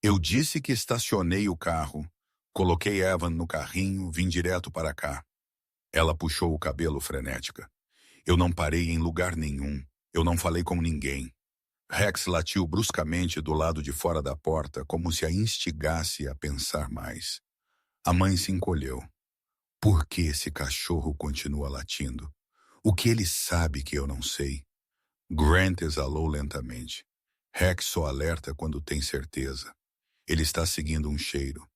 Eu disse que estacionei o carro. Coloquei Evan no carrinho, vim direto para cá. Ela puxou o cabelo frenética. Eu não parei em lugar nenhum. Eu não falei com ninguém. Rex latiu bruscamente do lado de fora da porta, como se a instigasse a pensar mais. A mãe se encolheu. Por que esse cachorro continua latindo? O que ele sabe que eu não sei? Grant exalou lentamente. Rex só alerta quando tem certeza. Ele está seguindo um cheiro.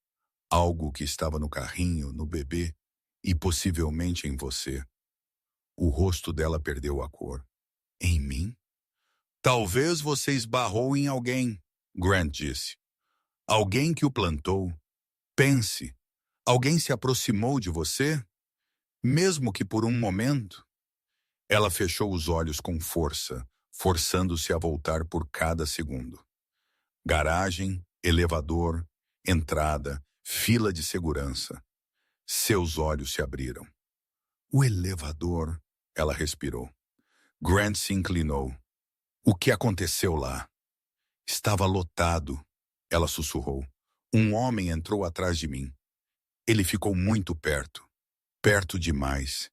Algo que estava no carrinho, no bebê e possivelmente em você. O rosto dela perdeu a cor. Em mim? Talvez você esbarrou em alguém, Grant disse. Alguém que o plantou. Pense. Alguém se aproximou de você? Mesmo que por um momento? Ela fechou os olhos com força, forçando-se a voltar por cada segundo. Garagem, elevador, entrada, fila de segurança. Seus olhos se abriram. O elevador, ela respirou. Grant se inclinou. O que aconteceu lá? Estava lotado, ela sussurrou. Um homem entrou atrás de mim. Ele ficou muito perto. Perto demais.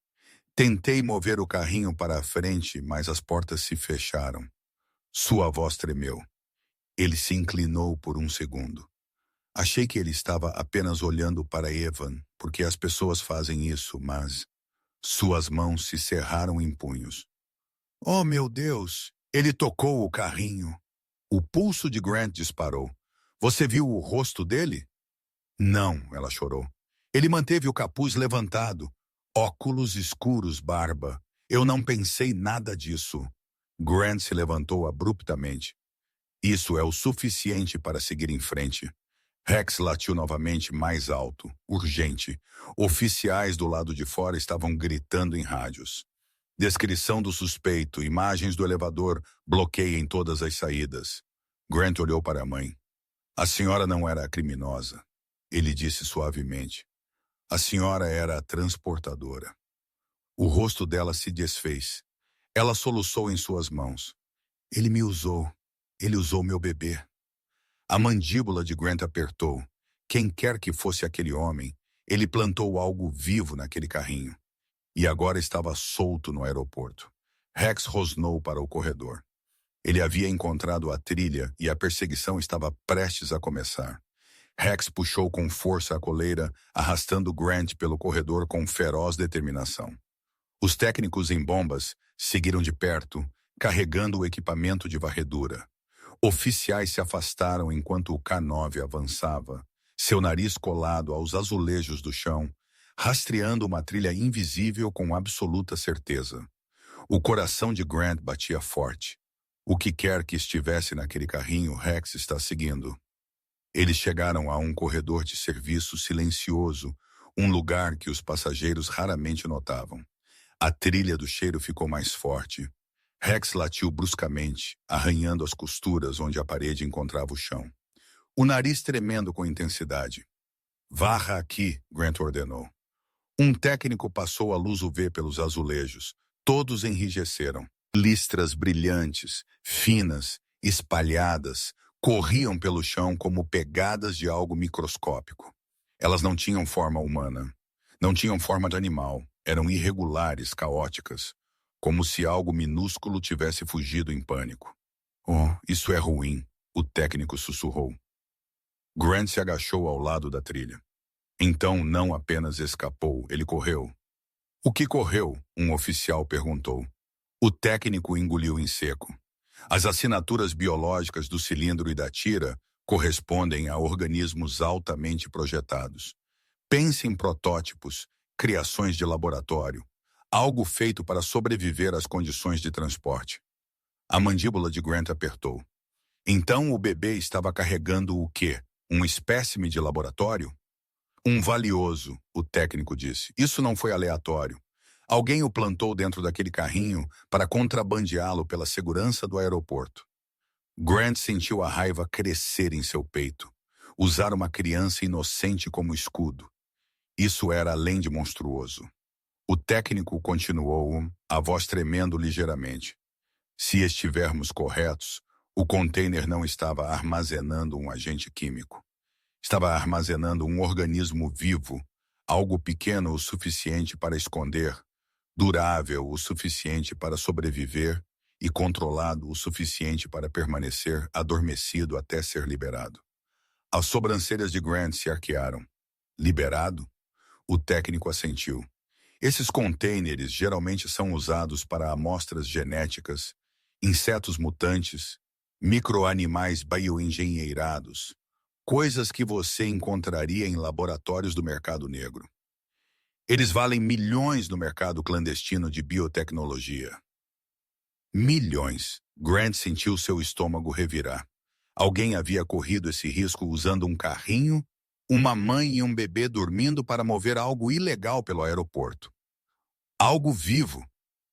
Tentei mover o carrinho para a frente, mas as portas se fecharam. Sua voz tremeu. Ele se inclinou por um segundo. Achei que ele estava apenas olhando para Evan, porque as pessoas fazem isso, mas... Suas mãos se cerraram em punhos. Oh, meu Deus! Ele tocou o carrinho. O pulso de Grant disparou. Você viu o rosto dele? Não, ela chorou. Ele manteve o capuz levantado. Óculos escuros, barba. Eu não pensei nada disso. Grant se levantou abruptamente. Isso é o suficiente para seguir em frente. Rex latiu novamente mais alto, urgente. Oficiais do lado de fora estavam gritando em rádios. Descrição do suspeito, imagens do elevador, bloqueio em todas as saídas. Grant olhou para a mãe. A senhora não era a criminosa. Ele disse suavemente. A senhora era a transportadora. O rosto dela se desfez. Ela soluçou em suas mãos. Ele me usou. Ele usou meu bebê. A mandíbula de Grant apertou. Quem quer que fosse aquele homem, ele plantou algo vivo naquele carrinho. E agora estava solto no aeroporto. Rex rosnou para o corredor. Ele havia encontrado a trilha e a perseguição estava prestes a começar. Rex puxou com força a coleira, arrastando Grant pelo corredor com feroz determinação. Os técnicos em bombas seguiram de perto, carregando o equipamento de varredura. Oficiais se afastaram enquanto o K-9 avançava, seu nariz colado aos azulejos do chão, rastreando uma trilha invisível com absoluta certeza. O coração de Grant batia forte. O que quer que estivesse naquele carrinho, Rex está seguindo. Eles chegaram a um corredor de serviço silencioso, um lugar que os passageiros raramente notavam. A trilha do cheiro ficou mais forte. Rex latiu bruscamente, arranhando as costuras onde a parede encontrava o chão. O nariz tremendo com intensidade. Varra aqui, Grant ordenou. Um técnico passou a luz UV pelos azulejos. Todos enrijeceram. Listras brilhantes, finas, espalhadas, corriam pelo chão como pegadas de algo microscópico. Elas não tinham forma humana. Não tinham forma de animal. Eram irregulares, caóticas. Como se algo minúsculo tivesse fugido em pânico. Oh, isso é ruim, o técnico sussurrou. Grant se agachou ao lado da trilha. Então não apenas escapou, ele correu. O que correu? Um oficial perguntou. O técnico engoliu em seco. As assinaturas biológicas do cilindro e da tira correspondem a organismos altamente projetados. Pense em protótipos, criações de laboratório, algo feito para sobreviver às condições de transporte. A mandíbula de Grant apertou. Então o bebê estava carregando o quê? Um espécime de laboratório? Um valioso, o técnico disse. Isso não foi aleatório. Alguém o plantou dentro daquele carrinho para contrabandeá-lo pela segurança do aeroporto. Grant sentiu a raiva crescer em seu peito. Usar uma criança inocente como escudo. Isso era além de monstruoso. O técnico continuou, a voz tremendo ligeiramente. Se estivermos corretos, o container não estava armazenando um agente químico. Estava armazenando um organismo vivo, algo pequeno o suficiente para esconder, durável o suficiente para sobreviver e controlado o suficiente para permanecer adormecido até ser liberado. As sobrancelhas de Grant se arquearam. Liberado? O técnico assentiu. Esses containers geralmente são usados para amostras genéticas, insetos mutantes, microanimais bioengenheirados, coisas que você encontraria em laboratórios do mercado negro. Eles valem milhões no mercado clandestino de biotecnologia. Milhões. Grant sentiu seu estômago revirar. Alguém havia corrido esse risco usando um carrinho, uma mãe e um bebê dormindo para mover algo ilegal pelo aeroporto. Algo vivo.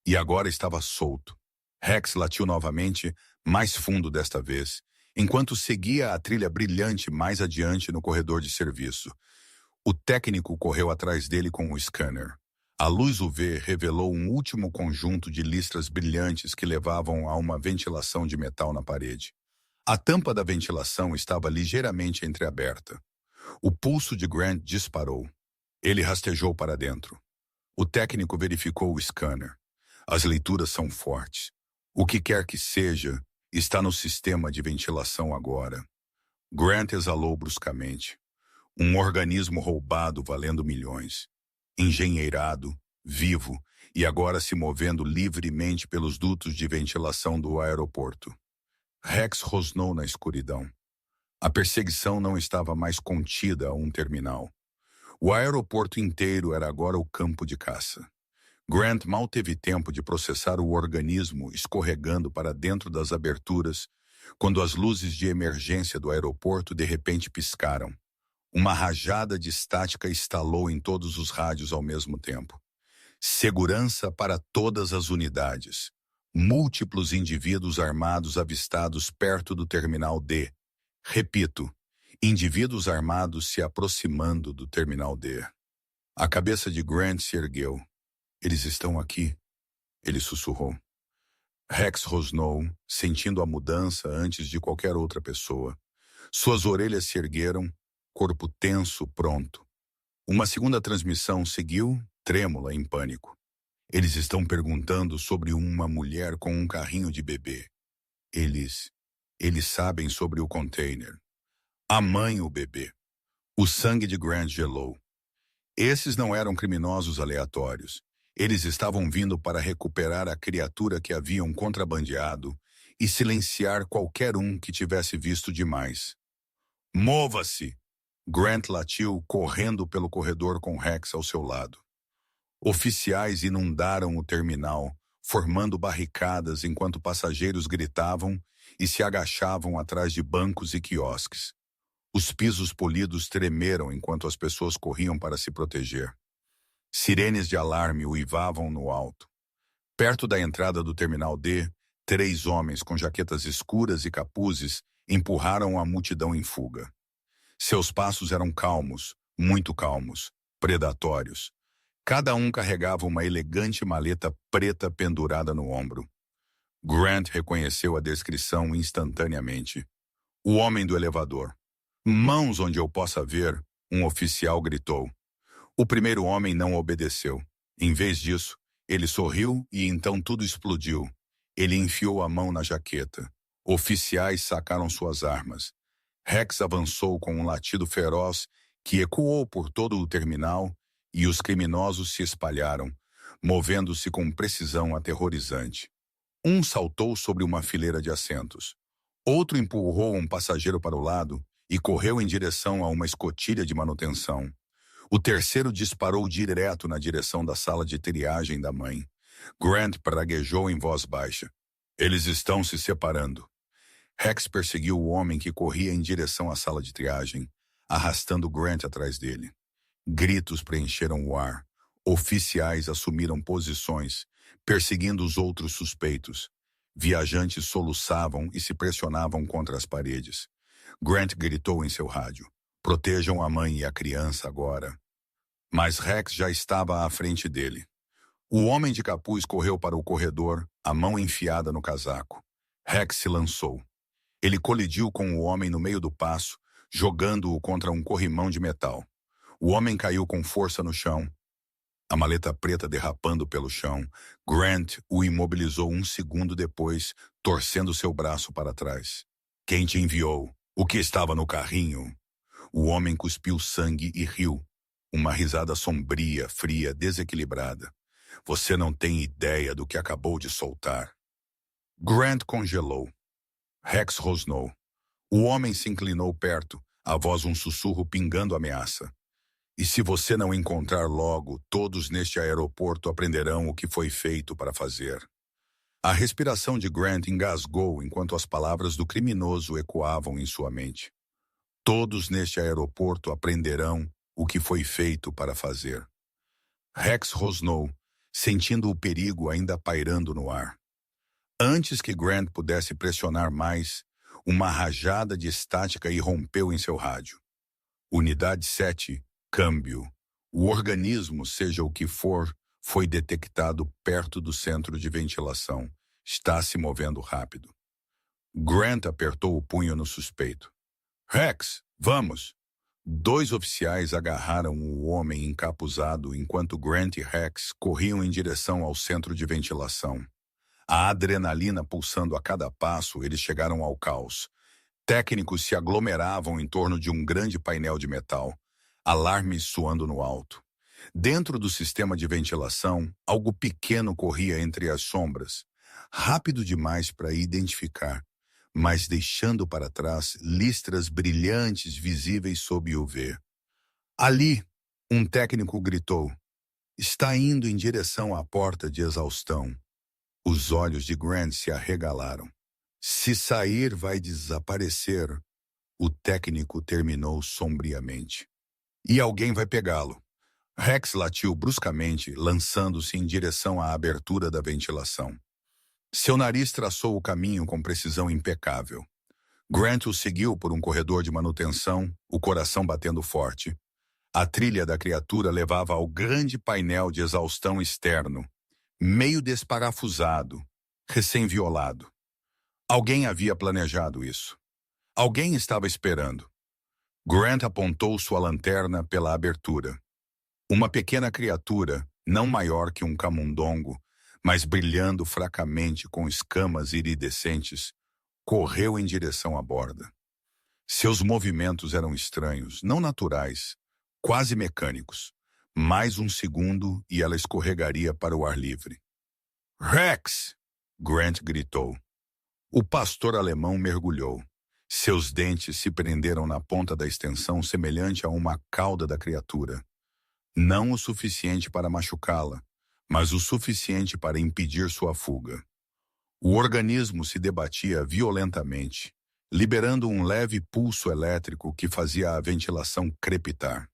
E agora estava solto. Rex latiu novamente, mais fundo desta vez, enquanto seguia a trilha brilhante mais adiante no corredor de serviço. O técnico correu atrás dele com o scanner. A luz UV revelou um último conjunto de listras brilhantes que levavam a uma ventilação de metal na parede. A tampa da ventilação estava ligeiramente entreaberta. O pulso de Grant disparou. Ele rastejou para dentro. O técnico verificou o scanner. As leituras são fortes. O que quer que seja, está no sistema de ventilação agora. Grant exalou bruscamente. Um organismo roubado valendo milhões. Engenheirado, vivo e agora se movendo livremente pelos dutos de ventilação do aeroporto. Rex rosnou na escuridão. A perseguição não estava mais contida a um terminal. O aeroporto inteiro era agora o campo de caça. Grant mal teve tempo de processar o organismo escorregando para dentro das aberturas, quando as luzes de emergência do aeroporto de repente piscaram. Uma rajada de estática estalou em todos os rádios ao mesmo tempo. Segurança para todas as unidades. Múltiplos indivíduos armados avistados perto do terminal D. Repito, indivíduos armados se aproximando do terminal D. A cabeça de Grant se ergueu. Eles estão aqui, ele sussurrou. Rex rosnou, sentindo a mudança antes de qualquer outra pessoa. Suas orelhas se ergueram, corpo tenso, pronto. Uma segunda transmissão seguiu, trêmula, em pânico. Eles estão perguntando sobre uma mulher com um carrinho de bebê. Eles sabem sobre o container. A mãe o bebê. O sangue de Grant gelou. Esses não eram criminosos aleatórios. Eles estavam vindo para recuperar a criatura que haviam contrabandeado e silenciar qualquer um que tivesse visto demais. Mova-se! Grant latiu, correndo pelo corredor com Rex ao seu lado. Oficiais inundaram o terminal, formando barricadas enquanto passageiros gritavam e se agachavam atrás de bancos e quiosques. Os pisos polidos tremeram enquanto as pessoas corriam para se proteger. Sirenes de alarme uivavam no alto. Perto da entrada do terminal D, 3 homens com jaquetas escuras e capuzes empurraram a multidão em fuga. Seus passos eram calmos, muito calmos, predatórios. Cada um carregava uma elegante maleta preta pendurada no ombro. Grant reconheceu a descrição instantaneamente. O homem do elevador. Mãos onde eu possa ver, um oficial gritou. O primeiro homem não obedeceu. Em vez disso, ele sorriu e então tudo explodiu. Ele enfiou a mão na jaqueta. Oficiais sacaram suas armas. Rex avançou com um latido feroz que ecoou por todo o terminal e os criminosos se espalharam, movendo-se com precisão aterrorizante. Um saltou sobre uma fileira de assentos. Outro empurrou um passageiro para o lado e correu em direção a uma escotilha de manutenção. O terceiro disparou direto na direção da sala de triagem da mãe. Grant praguejou em voz baixa. Eles estão se separando. Rex perseguiu o homem que corria em direção à sala de triagem, arrastando Grant atrás dele. Gritos preencheram o ar. Oficiais assumiram posições, perseguindo os outros suspeitos. Viajantes soluçavam e se pressionavam contra as paredes. Grant gritou em seu rádio. Protejam a mãe e a criança agora. Mas Rex já estava à frente dele. O homem de capuz correu para o corredor, a mão enfiada no casaco. Rex se lançou. Ele colidiu com o homem no meio do passo, jogando-o contra um corrimão de metal. O homem caiu com força no chão. A maleta preta derrapando pelo chão, Grant o imobilizou um segundo depois, torcendo seu braço para trás. Quem te enviou? O que estava no carrinho? O homem cuspiu sangue e riu. Uma risada sombria, fria, desequilibrada. Você não tem ideia do que acabou de soltar. Grant congelou. Rex rosnou. O homem se inclinou perto, a voz um sussurro pingando ameaça. E se você não encontrar logo, todos neste aeroporto aprenderão o que foi feito para fazer. A respiração de Grant engasgou enquanto as palavras do criminoso ecoavam em sua mente. Todos neste aeroporto aprenderão o que foi feito para fazer. Rex rosnou, sentindo o perigo ainda pairando no ar. Antes que Grant pudesse pressionar mais, uma rajada de estática irrompeu em seu rádio. Unidade 7, câmbio. O organismo, seja o que for, foi detectado perto do centro de ventilação. Está se movendo rápido. Grant apertou o punho no suspeito. Rex, vamos! 2 oficiais agarraram o homem encapuzado enquanto Grant e Rex corriam em direção ao centro de ventilação. A adrenalina pulsando a cada passo, eles chegaram ao caos. Técnicos se aglomeravam em torno de um grande painel de metal, alarmes soando no alto. Dentro do sistema de ventilação, algo pequeno corria entre as sombras, rápido demais para identificar, mas deixando para trás listras brilhantes visíveis sob UV. Ali, um técnico gritou: "Está indo em direção à porta de exaustão." Os olhos de Grant se arregalaram. "Se sair, vai desaparecer." O técnico terminou sombriamente. "E alguém vai pegá-lo." Rex latiu bruscamente, lançando-se em direção à abertura da ventilação. Seu nariz traçou o caminho com precisão impecável. Grant o seguiu por um corredor de manutenção, o coração batendo forte. A trilha da criatura levava ao grande painel de exaustão externo, meio desparafusado, recém-violado. Alguém havia planejado isso. Alguém estava esperando. Grant apontou sua lanterna pela abertura. Uma pequena criatura, não maior que um camundongo, mas brilhando fracamente com escamas iridescentes, correu em direção à borda. Seus movimentos eram estranhos, não naturais, quase mecânicos. Mais um segundo e ela escorregaria para o ar livre. "Rex!" Grant gritou. O pastor alemão mergulhou. Seus dentes se prenderam na ponta da extensão semelhante a uma cauda da criatura. Não o suficiente para machucá-la, mas o suficiente para impedir sua fuga. O organismo se debatia violentamente, liberando um leve pulso elétrico que fazia a ventilação crepitar.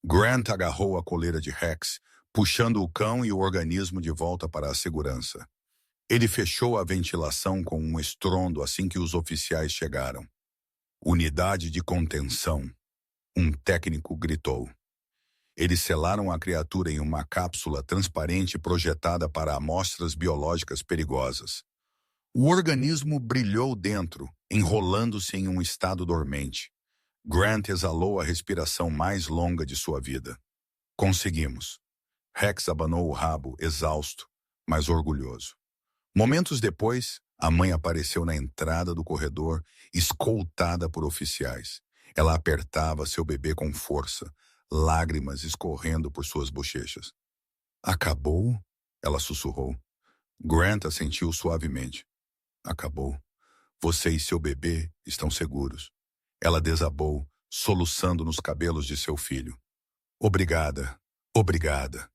Grant agarrou a coleira de Rex, puxando o cão e o organismo de volta para a segurança. Ele fechou a ventilação com um estrondo assim que os oficiais chegaram. "Unidade de contenção", um técnico gritou. Eles selaram a criatura em uma cápsula transparente projetada para amostras biológicas perigosas. O organismo brilhou dentro, enrolando-se em um estado dormente. Grant exalou a respiração mais longa de sua vida. "Conseguimos." Rex abanou o rabo, exausto, mas orgulhoso. Momentos depois, a mãe apareceu na entrada do corredor, escoltada por oficiais. Ela apertava seu bebê com força, lágrimas escorrendo por suas bochechas. "Acabou?" ela sussurrou. Grant assentiu suavemente. "Acabou. Você e seu bebê estão seguros." Ela desabou, soluçando nos cabelos de seu filho. "Obrigada, obrigada."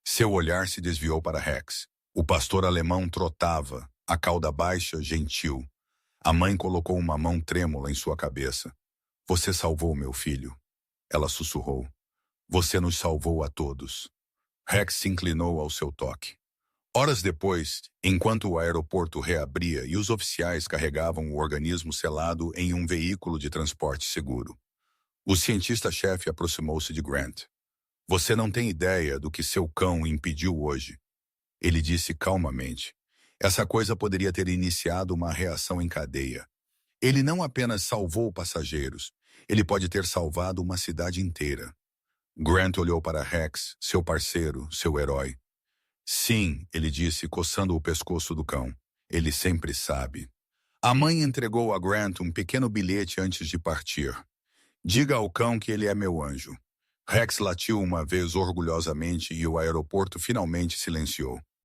Seu olhar se desviou para Rex. O pastor alemão trotava, a cauda baixa, gentil. A mãe colocou uma mão trêmula em sua cabeça. "Você salvou meu filho." Ela sussurrou. "Você nos salvou a todos." Rex se inclinou ao seu toque. Horas depois, enquanto o aeroporto reabria e os oficiais carregavam o organismo selado em um veículo de transporte seguro, o cientista-chefe aproximou-se de Grant. "Você não tem ideia do que seu cão impediu hoje." Ele disse calmamente. "Essa coisa poderia ter iniciado uma reação em cadeia. Ele não apenas salvou passageiros, ele pode ter salvado uma cidade inteira." Grant olhou para Rex, seu parceiro, seu herói. "Sim," ele disse, coçando o pescoço do cão. "Ele sempre sabe." A mãe entregou a Grant um pequeno bilhete antes de partir. "Diga ao cão que ele é meu anjo." Rex latiu uma vez orgulhosamente e o aeroporto finalmente silenciou.